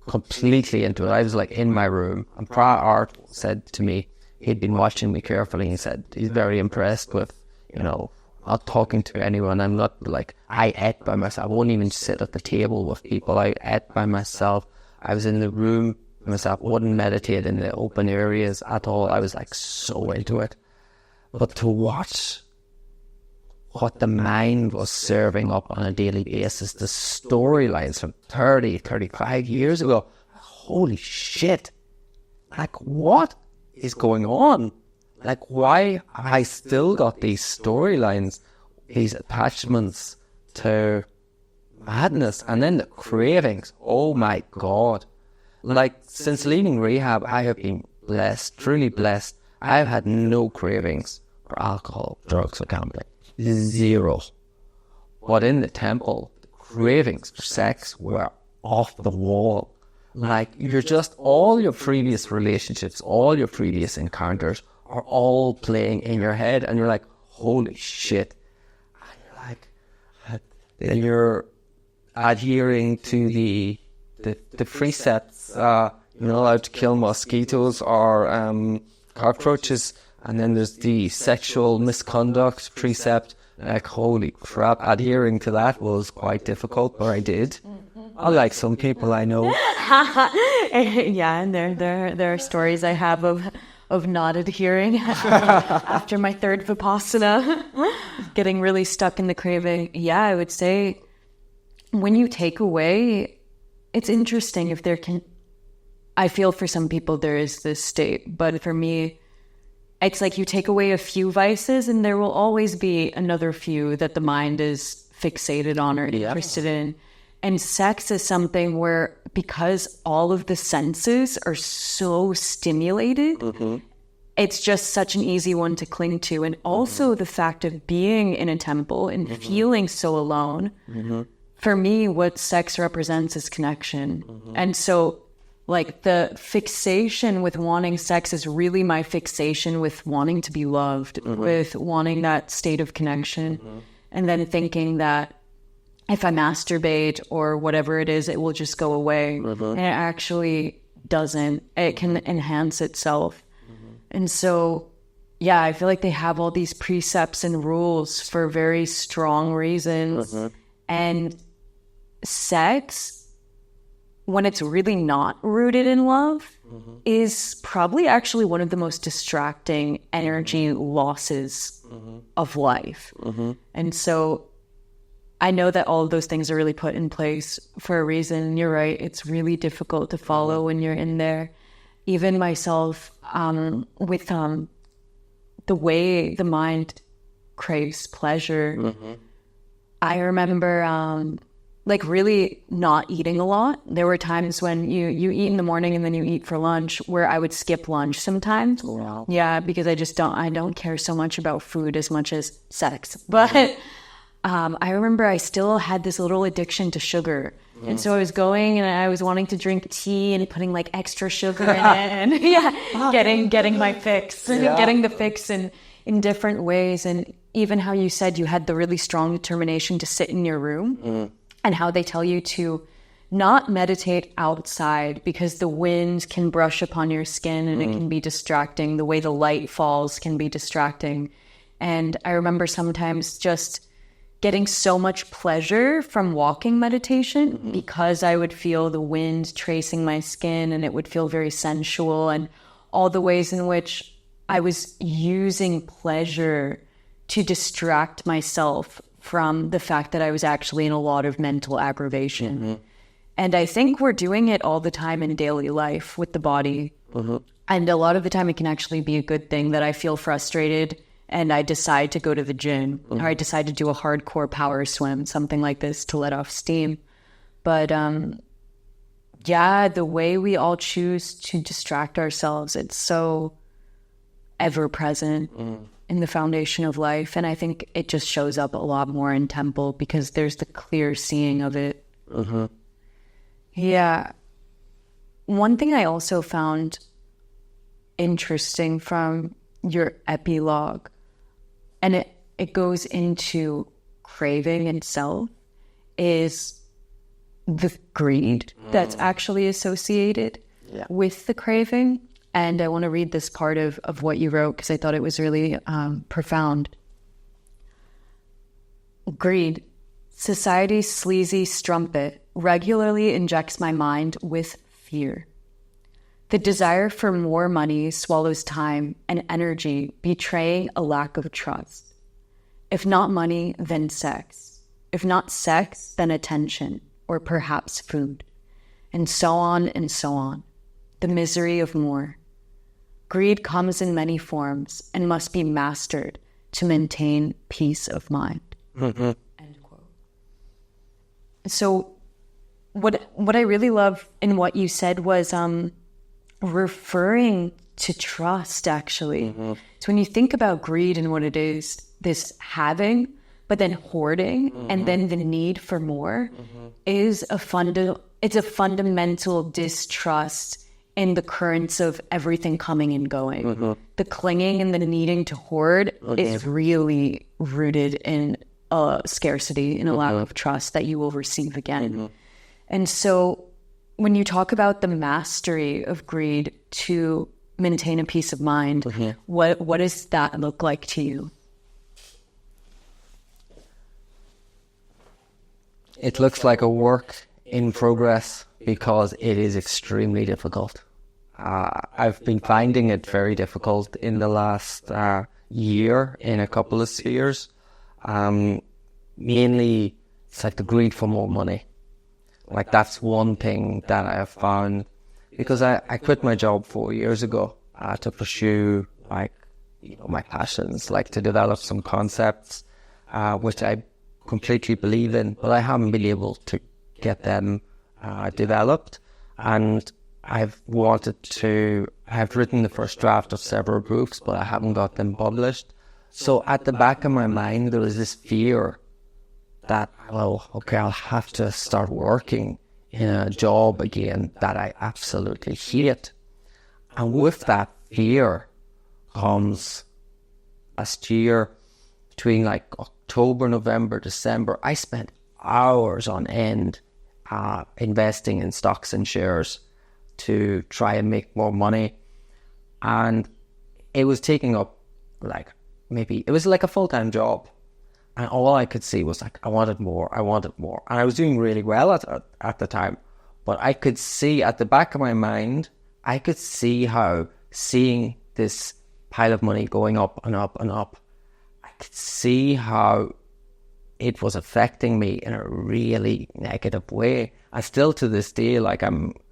completely into it. I was like in my room, and Art said to me, he'd been watching me carefully, he said he's very impressed with, you know, not talking to anyone. I'm not like, I ate by myself. I wouldn't even sit at the table with people. I ate by myself. I was in the room by myself, wouldn't meditate in the open areas at all. I was like so into it. But to watch what the mind was serving up on a daily basis, the storylines from 30, 35 years ago, holy shit. Like, what is going on? Like, why have I still got these storylines, these attachments to madness, and then the cravings? Oh my God. Like, since leaving rehab, I have been blessed, truly blessed. I've had no cravings for alcohol, drugs, or gambling. Zero. But in the temple, the cravings for sex were off the wall. Like, you're just, all your previous relationships, all your previous encounters are all playing in your head, and you're like, holy shit. And you're like, then you're adhering to the precepts, you're not allowed to kill mosquitoes or cockroaches, and then there's the sexual misconduct precept. Like, holy crap, adhering to that was quite difficult, but I did. Unlike some people I know. Yeah, and there are stories I have of not adhering after my third Vipassana, getting really stuck in the craving. Yeah, I would say when you take away, it's interesting if there can, I feel for some people there is this state, but for me, it's like you take away a few vices and there will always be another few that the mind is fixated on or interested in. And sex is something where, because all of the senses are so stimulated, it's just such an easy one to cling to. And also the fact of being in a temple and feeling so alone. For me, what sex represents is connection. And so, like, the fixation with wanting sex is really my fixation with wanting to be loved, with wanting that state of connection. And then thinking that if I masturbate or whatever it is, it will just go away. And it actually doesn't. It can enhance itself. And so, yeah, I feel like they have all these precepts and rules for very strong reasons. And sex, when it's really not rooted in love, is probably actually one of the most distracting energy losses of life. And so I know that all of those things are really put in place for a reason. You're right. It's really difficult to follow when you're in there. Even myself, with the way the mind craves pleasure, I remember like really not eating a lot. There were times when you eat in the morning and then you eat for lunch, where I would skip lunch sometimes. Wow. Yeah, because I don't care so much about food as much as sex. But I remember I still had this little addiction to sugar. And so I was going and I was wanting to drink tea and putting like extra sugar in it, and getting my fix, getting the fix in different ways. And even how you said you had the really strong determination to sit in your room, and how they tell you to not meditate outside because the wind can brush upon your skin and it can be distracting. The way the light falls can be distracting. And I remember sometimes just getting so much pleasure from walking meditation because I would feel the wind tracing my skin and it would feel very sensual, and all the ways in which I was using pleasure to distract myself from the fact that I was actually in a lot of mental aggravation. And I think we're doing it all the time in daily life with the body. And a lot of the time it can actually be a good thing that I feel frustrated and I decide to go to the gym, or I decide to do a hardcore power swim, something like this, to let off steam. But yeah, the way we all choose to distract ourselves, it's so ever present in the foundation of life. And I think it just shows up a lot more in temple because there's the clear seeing of it. Yeah. One thing I also found interesting from your epilogue, and it goes into craving itself, is the greed that's actually associated with the craving. And I want to read this part of what you wrote because I thought it was really profound. Greed, society's sleazy strumpet, regularly injects my mind with fear. The desire for more money swallows time and energy, betraying a lack of trust. If not money, then sex. If not sex, then attention, or perhaps food. And so on and so on. The misery of more. Greed comes in many forms and must be mastered to maintain peace of mind. End quote. So what I really love in what you said was referring to trust, actually. So when you think about greed and what it is, this having, but then hoarding, and then the need for more, is it's a fundamental distrust in the currents of everything coming and going. The clinging and the needing to hoard is really rooted in a scarcity, in a lack of trust that you will receive again. And so when you talk about the mastery of greed to maintain a peace of mind, what does that look like to you? It looks like a work in progress because it is extremely difficult. I've been finding it very difficult in the last year in a couple of spheres. Mainly, it's like the greed for more money. Like, that's one thing that I have found, because I quit my job 4 years ago to pursue, like, my passions, like to develop some concepts, which I completely believe in, but I haven't been able to get them developed. And I've wanted to I've written the first draft of several books, but I haven't got them published. So at the back of my mind, there was this fear that, well, okay, I'll have to start working in a job again that I absolutely hate. And with that fear comes last year, between like October, November, December, I spent hours on end investing in stocks and shares to try and make more money. And it was taking up it was like a full-time job. And all I could see was like, I wanted more. And I was doing really well at the time. But I could see at the back of my mind, I could see how seeing this pile of money going up and up and up, I could see how it was affecting me in a really negative way. And still to this day,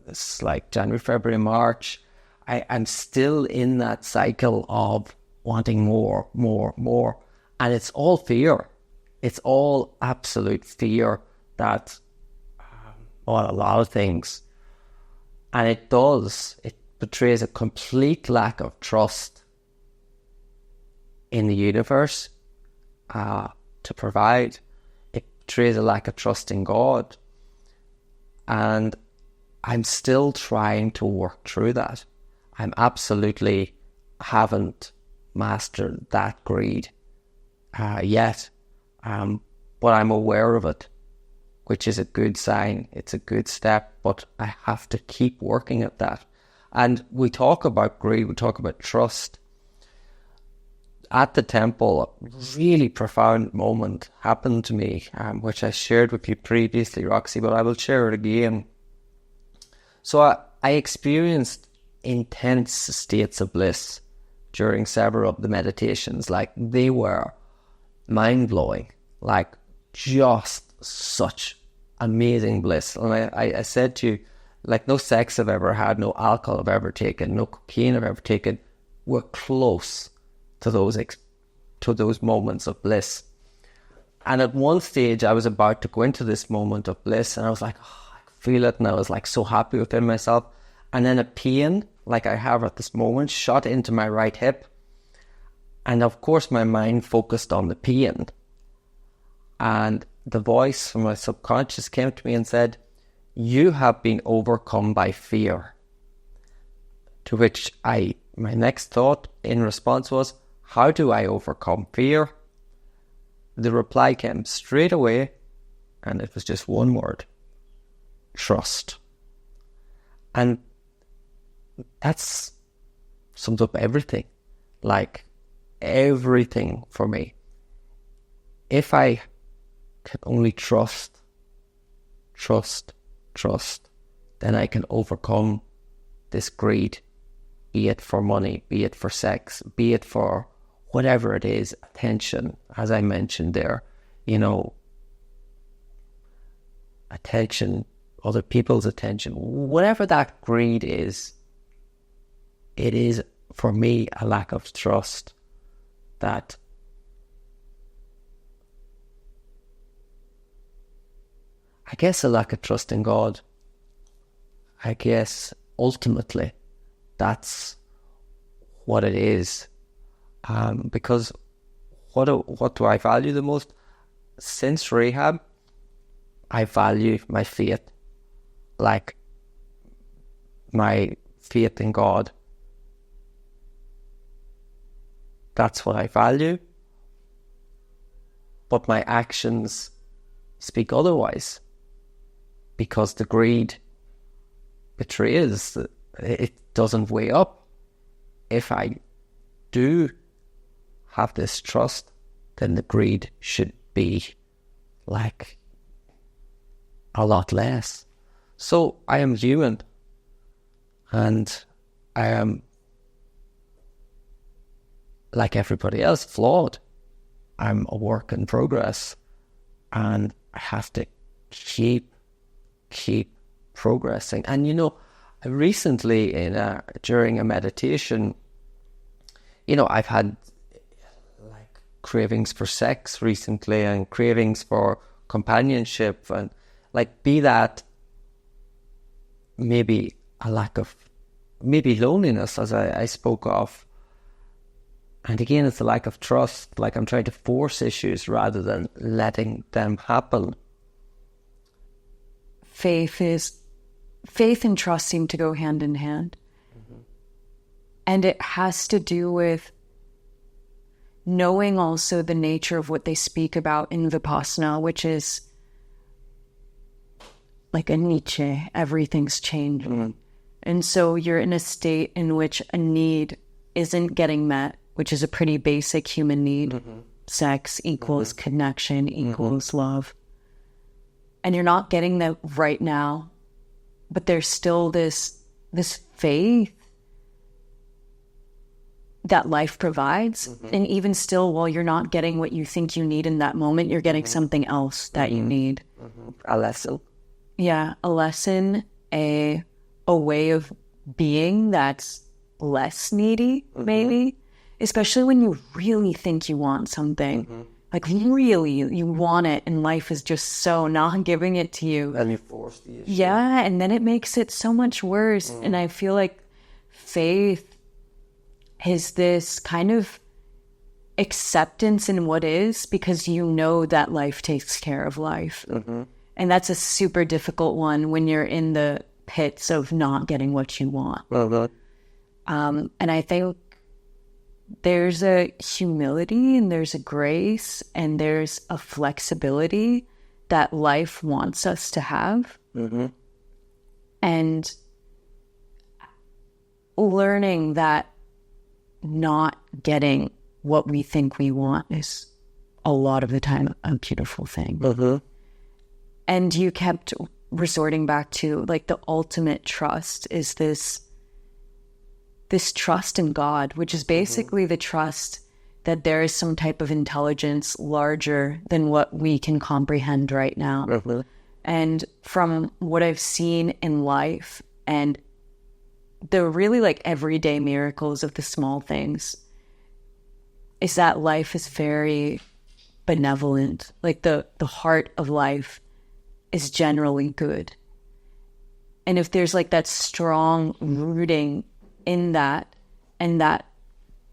it's like January, February, March, I'm still in that cycle of wanting more. And it's all fear. It's all absolute fear that, a lot of things. And it betrays a complete lack of trust in the universe to provide. It betrays a lack of trust in God. And I'm still trying to work through that. I'm absolutely haven't mastered that greed yet. But I'm aware of it, which is a good sign. It's a good step, but I have to keep working at that. And we talk about greed, we talk about trust. At the temple, a really profound moment happened to me, which I shared with you previously, Roxy, but I will share it again. So I experienced intense states of bliss during several of the meditations. Like, they were mind-blowing, like just such amazing bliss. And I said to you, like, no sex I've ever had, no alcohol I've ever taken, no cocaine I've ever taken, were close to those moments of bliss. And at one stage, I was about to go into this moment of bliss, and I was like, oh, I could feel it, and I was like so happy within myself. And then a pain, like I have at this moment, shot into my right hip. And of course, my mind focused on the pain. And the voice from my subconscious came to me and said, you have been overcome by fear. To which my next thought in response was, how do I overcome fear? The reply came straight away, and it was just one word: trust. And that sums up everything, like everything for me. If I can only trust, then I can overcome this greed, be it for money, be it for sex, be it for whatever it is, attention, as I mentioned there, attention, other people's attention, whatever that greed is, it is for me a lack of trust that I guess a lack of trust in God. I guess ultimately that's what it is. Because what do I value the most? Since rehab, I value my faith, like my faith in God. That's what I value. But my actions speak otherwise, because the greed betrays, it doesn't weigh up. If I do have this trust, then the greed should be like a lot less. So I am human, and I am, like everybody else, flawed. I'm a work in progress, and I have to keep progressing. And recently during a meditation, I've had like cravings for sex recently, and cravings for companionship, and like, be that maybe a lack of maybe loneliness, as I spoke of. And again, it's a lack of trust, like I'm trying to force issues rather than letting them happen. Faith and trust seem to go hand in hand. Mm-hmm. And it has to do with knowing also the nature of what they speak about in Vipassana, which is like a Nietzsche, everything's changing. Mm-hmm. And so you're in a state in which a need isn't getting met, which is a pretty basic human need. Mm-hmm. Sex equals mm-hmm. connection equals mm-hmm. love. And you're not getting that right now, but there's still this faith that life provides. Mm-hmm. And even still, while you're not getting what you think you need in that moment, you're getting mm-hmm. something else that mm-hmm. you need. Mm-hmm. A lesson. Yeah, a lesson, a way of being that's less needy, mm-hmm. maybe. Especially when you really think you want something. Mm-hmm. Like really, you want it, and life is just so not giving it to you. And you force the issue. Yeah, and then it makes it so much worse. Mm. And I feel like faith is this kind of acceptance in what is, because you know that life takes care of life. Mm-hmm. And that's a super difficult one when you're in the pits of not getting what you want. Well, and I think there's a humility and there's a grace and there's a flexibility that life wants us to have. Mm-hmm. And learning that not getting what we think we want is a lot of the time a beautiful thing. Mm-hmm. And you kept resorting back to like the ultimate trust is this trust in God, which is basically mm-hmm. the trust that there is some type of intelligence larger than what we can comprehend right now. Mm-hmm. And from what I've seen in life and the really like everyday miracles of the small things is that life is very benevolent. Like the heart of life is generally good. And if there's like that strong rooting in that and that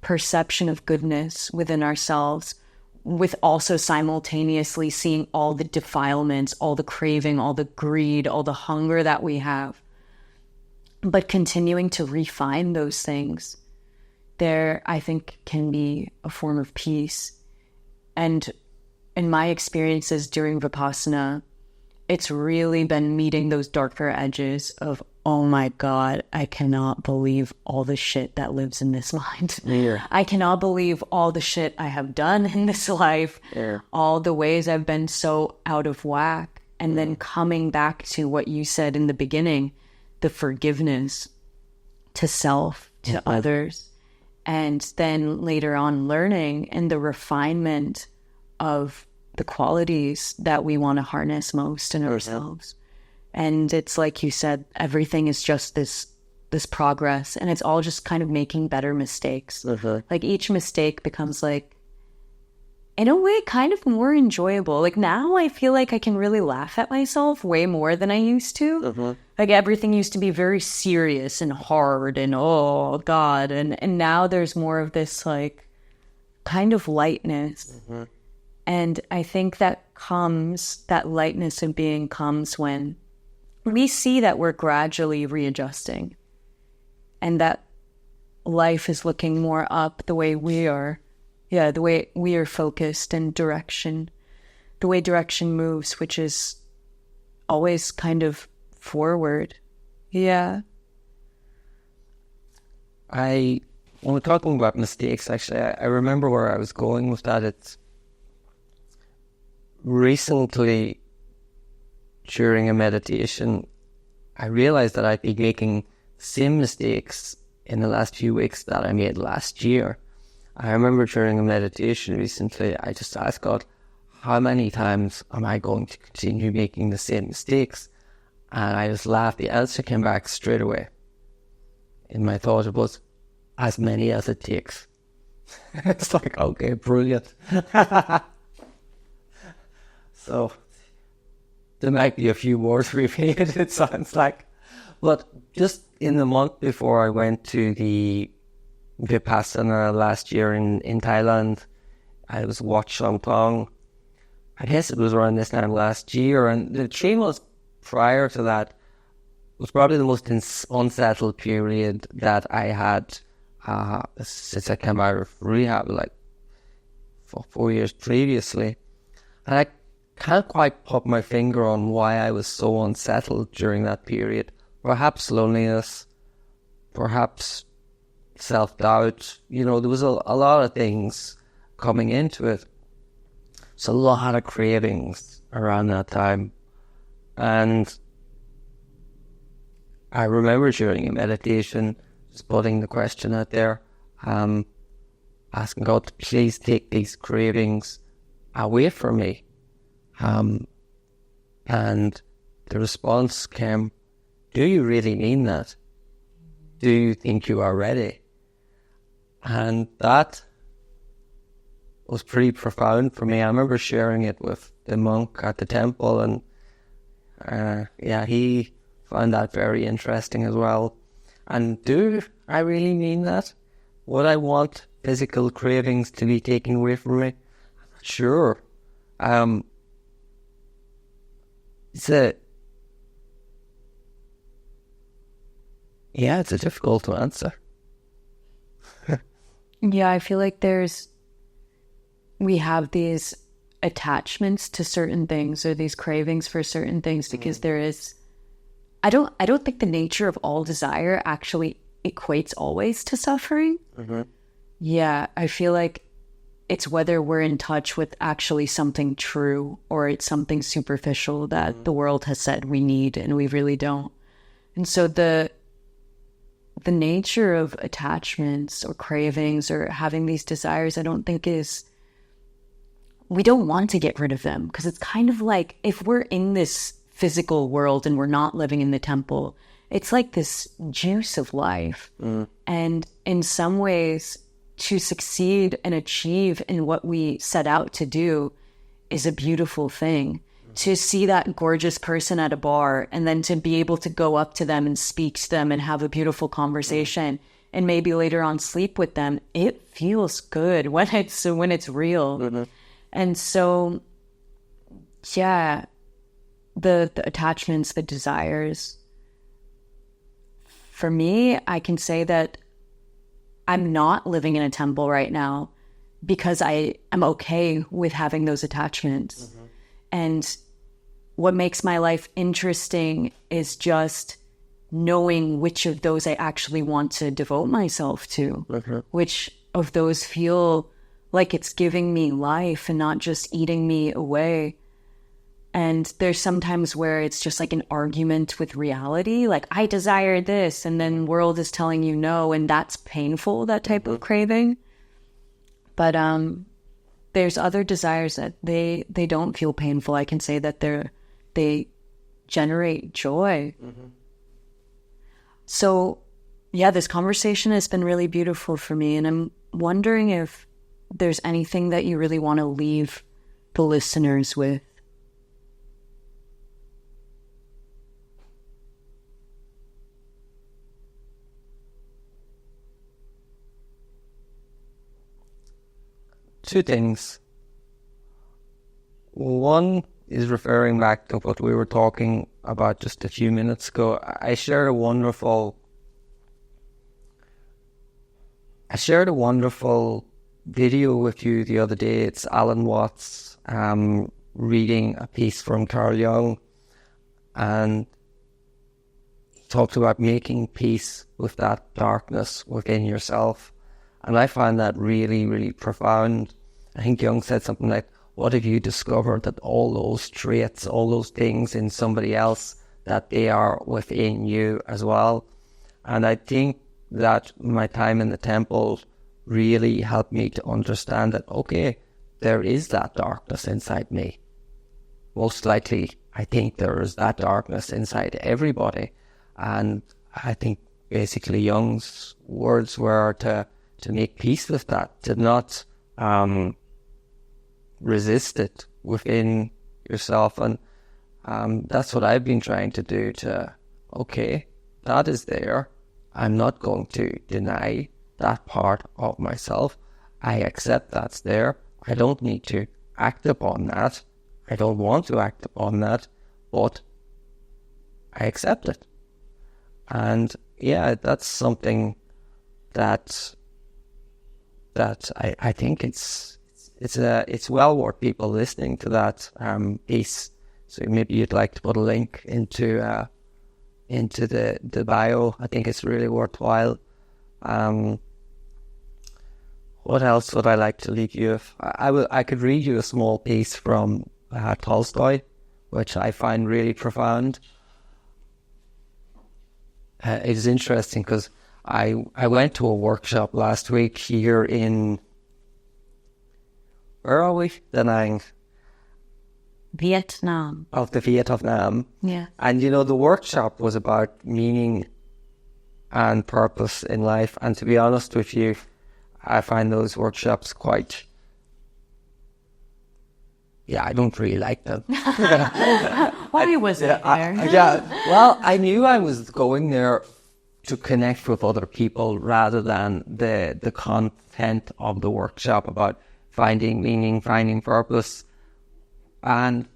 perception of goodness within ourselves, with also simultaneously seeing all the defilements, all the craving, all the greed, all the hunger that we have, but continuing to refine those things, there, I think, can be a form of peace. And in my experiences during Vipassana, it's really been meeting those darker edges of, oh my God, I cannot believe all the shit that lives in this mind. Yeah. I cannot believe all the shit I have done in this life, all the ways I've been so out of whack. And then coming back to what you said in the beginning, the forgiveness to self, to others, and then later on learning and the refinement of the qualities that we want to harness most in ourselves. And it's like you said, everything is just this progress, and it's all just kind of making better mistakes. Like each mistake becomes like, in a way, kind of more enjoyable. Like now I feel like I can really laugh at myself way more than I used to. Like everything used to be very serious and hard and oh God. And now there's more of this like kind of lightness. And I think that lightness of being comes when we see that we're gradually readjusting and that life is looking more up the way we are. Yeah, the way we are focused and direction, the way direction moves, which is always kind of forward. Yeah. When we're talking about mistakes, actually, I remember where I was going with that. It's recently, during a meditation, I realized that I'd been making the same mistakes in the last few weeks that I made last year. I remember during a meditation recently, I just asked God, how many times am I going to continue making the same mistakes? And I just laughed. The answer came back straight away. In my thought, it was as many as it takes. It's like, okay, brilliant. So there might be a few more repeated, it sounds like. But just in the month before I went to the Vipassana last year in Thailand, I was Wat Tong. I guess it was around this time last year, and the 3 months prior to that was probably the most unsettled period that I had since I came out of rehab, like for 4 years previously. And I can't quite put my finger on why I was so unsettled during that period. Perhaps loneliness, perhaps self-doubt. There was a lot of things coming into it. So a lot of cravings around that time. And I remember during a meditation, just putting the question out there, asking God to please take these cravings away from me. And the response came, do you really mean that? Do you think you are ready? And that was pretty profound for me. I remember sharing it with the monk at the temple, and he found that very interesting as well. And do I really mean that? Would I want physical cravings to be taken away from me? Sure. It's a difficult to answer. Yeah, I feel like we have these attachments to certain things, or these cravings for certain things, because I don't think the nature of all desire actually equates always to suffering. Mm-hmm. Yeah, I feel like it's whether we're in touch with actually something true, or it's something superficial that the world has said we need and we really don't. And so the nature of attachments or cravings or having these desires, I don't think we don't want to get rid of them, because it's kind of like, if we're in this physical world and we're not living in the temple, it's like this juice of life. And in some ways, to succeed and achieve in what we set out to do is a beautiful thing. To see that gorgeous person at a bar, and then to be able to go up to them and speak to them and have a beautiful conversation, and maybe later on sleep with them, it feels good when it's real. Mm-hmm. And so, yeah, the attachments, the desires. For me, I can say that I'm not living in a temple right now because I am okay with having those attachments. Mm-hmm. And what makes my life interesting is just knowing which of those I actually want to devote myself to, which of those feel like it's giving me life and not just eating me away. And there's sometimes where it's just like an argument with reality, like I desire this, and then world is telling you no, and that's painful, that type of craving. But there's other desires that they don't feel painful. I can say that they generate joy. Mm-hmm. So yeah, this conversation has been really beautiful for me, and I'm wondering if there's anything that you really want to leave the listeners with. Two things. One is referring back to what we were talking about just a few minutes ago. I shared a wonderful video with you the other day. It's Alan Watts reading a piece from Carl Jung, and he talked about making peace with that darkness within yourself. And I find that really, really profound. I think Jung said something like, what if you discovered that all those traits, all those things in somebody else, that they are within you as well? And I think that my time in the temple really helped me to understand that, okay, there is that darkness inside me. Most likely, I think there is that darkness inside everybody. And I think basically Jung's words were to make peace with that, to not resist it within yourself. And that's what I've been trying to do, to, okay, that is there. I'm not going to deny that part of myself. I accept that's there. I don't need to act upon that. I don't want to act upon that, but I accept it. And yeah, that's something that I think it's well worth people listening to that piece. So maybe you'd like to put a link into the bio. I think it's really worthwhile. What else would I like to leave you with? I could read you a small piece from Tolstoy, which I find really profound. It's interesting because I went to a workshop last week here in, where are we? Da Nang. Vietnam. Of the Vietnam. Yeah. And the workshop was about meaning and purpose in life. And to be honest with you, I find those workshops quite, I don't really like them. Why was it there? Well, I knew I was going there to connect with other people rather than the content of the workshop about finding meaning, finding purpose. And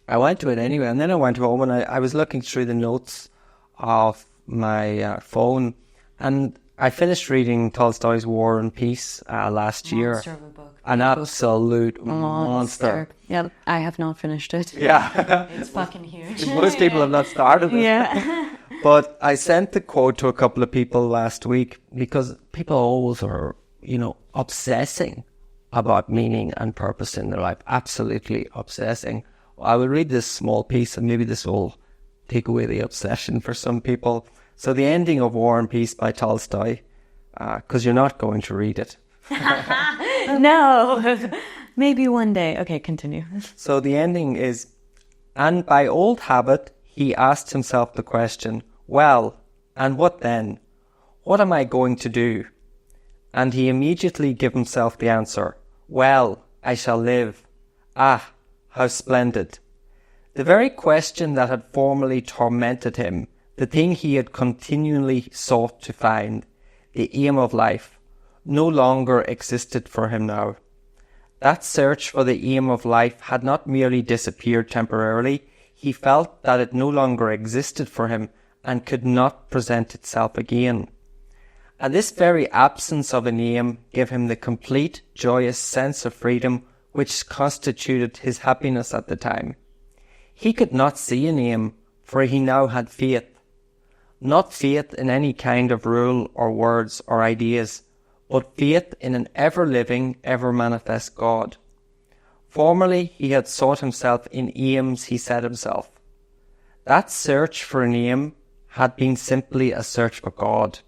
I went to it anyway. And then I went home and I was looking through the notes of my phone, and I finished reading Tolstoy's War and Peace last year. Monster of a book. An absolute monster. Yeah, I have not finished it. Yeah. It's fucking huge. Most people have not started it. Yeah. But I sent the quote to a couple of people last week because people always are, obsessing about meaning and purpose in their life. Absolutely obsessing. I will read this small piece and maybe this will take away the obsession for some people. So the ending of War and Peace by Tolstoy, because you're not going to read it. No, maybe one day. Okay, continue. So the ending is, and by old habit, he asked himself the question, well, and what then? What am I going to do? And he immediately gave himself the answer, well, I shall live. Ah, how splendid. The very question that had formerly tormented him, the thing he had continually sought to find, the aim of life, no longer existed for him now. That search for the aim of life had not merely disappeared temporarily, he felt that it no longer existed for him and could not present itself again. And this very absence of an aim gave him the complete, joyous sense of freedom which constituted his happiness at the time. He could not see an aim, for he now had faith. Not faith in any kind of rule or words or ideas, but faith in an ever-living, ever-manifest God. Formerly he had sought himself in aims he set himself. That search for an aim had been simply a search for God.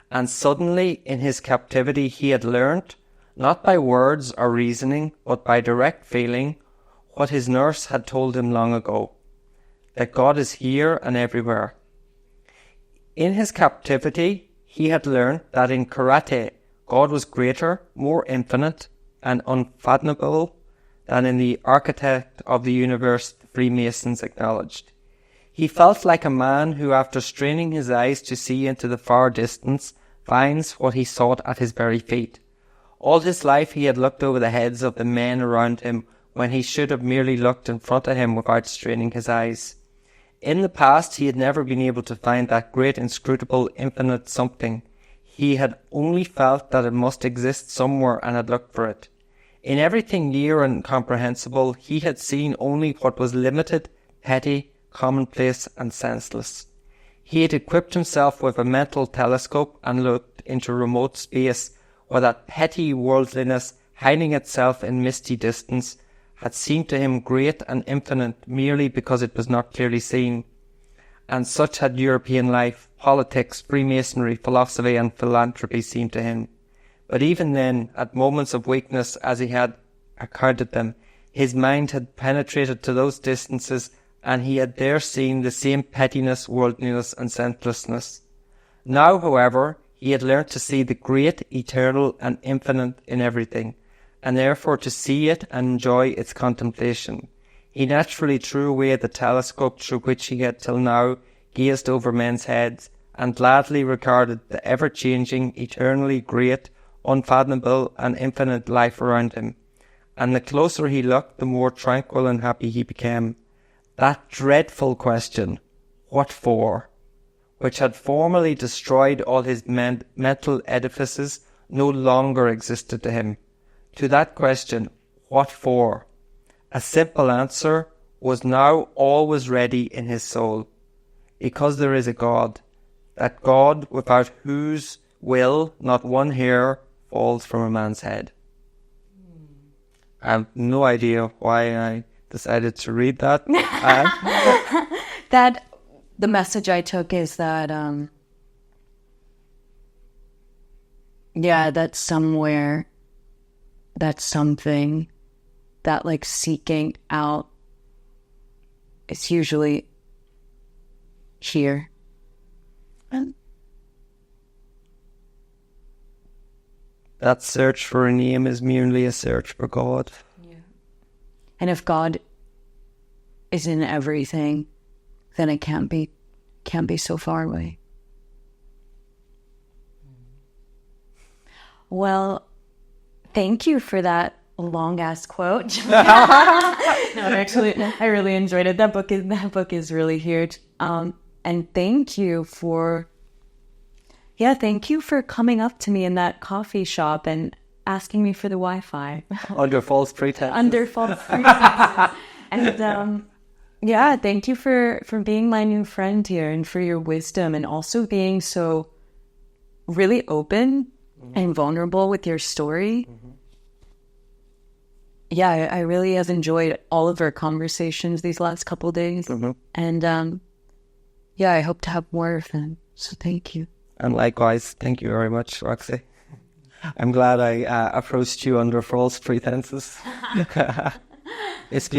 And suddenly in his captivity he had learnt, not by words or reasoning, but by direct feeling, what his nurse had told him long ago, that God is here and everywhere. In his captivity, he had learned that in karate, God was greater, more infinite, and unfathomable than in the architect of the universe the Freemasons acknowledged. He felt like a man who, after straining his eyes to see into the far distance, finds what he sought at his very feet. All his life he had looked over the heads of the men around him when he should have merely looked in front of him without straining his eyes. In the past he had never been able to find that great, inscrutable, infinite something. He had only felt that it must exist somewhere and had looked for it. In everything near and comprehensible he had seen only what was limited, petty, commonplace and senseless. He had equipped himself with a mental telescope and looked into remote space where that petty worldliness, hiding itself in misty distance, had seemed to him great and infinite merely because it was not clearly seen. And such had European life, politics, Freemasonry, philosophy and philanthropy seemed to him. But even then, at moments of weakness as he had accounted them, his mind had penetrated to those distances and he had there seen the same pettiness, worldliness and senselessness. Now, however, he had learnt to see the great, eternal and infinite in everything, and therefore to see it and enjoy its contemplation. He naturally threw away the telescope through which he had till now gazed over men's heads, and gladly regarded the ever-changing, eternally great, unfathomable and infinite life around him. And the closer he looked, the more tranquil and happy he became. That dreadful question, what for, which had formerly destroyed all his mental edifices, no longer existed to him. To that question, what for, a simple answer was now always ready in his soul. Because there is a God, that God without whose will not one hair falls from a man's head. I have no idea why I decided to read that. The message I took is that, that's somewhere, that's something that like seeking out is usually here. And that search for a name is merely a search for God. Yeah. And if God is in everything, then it can't be so far away. Well, thank you for that long ass quote. No, actually, I really enjoyed it. That book is really huge. And thank you for coming up to me in that coffee shop and asking me for the Wi-Fi. Under false pretense. And thank you for being my new friend here and for your wisdom and also being so really open and vulnerable with your story. Yeah, I really have enjoyed all of our conversations these last couple of days. And I hope to have more of them. So thank you. And likewise, thank you very much, Roxy. I'm glad I approached you under false pretenses. It's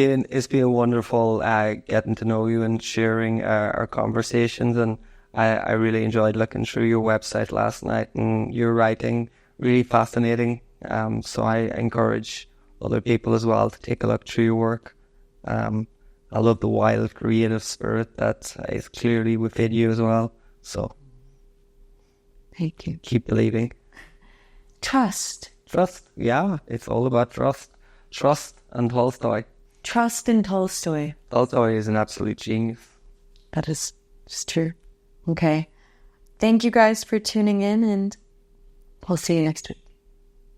been wonderful getting to know you and sharing our conversations, and I really enjoyed looking through your website last night, and your writing really fascinating. So I encourage other people as well to take a look through your work. I love the wild creative spirit that is clearly within you as well. So thank you. Keep believing. Trust. Yeah, it's all about trust. Trust and Tolstoy. Trust in Tolstoy. Tolstoy is an absolute genius. That is true. Okay. Thank you guys for tuning in, and we'll see you next week.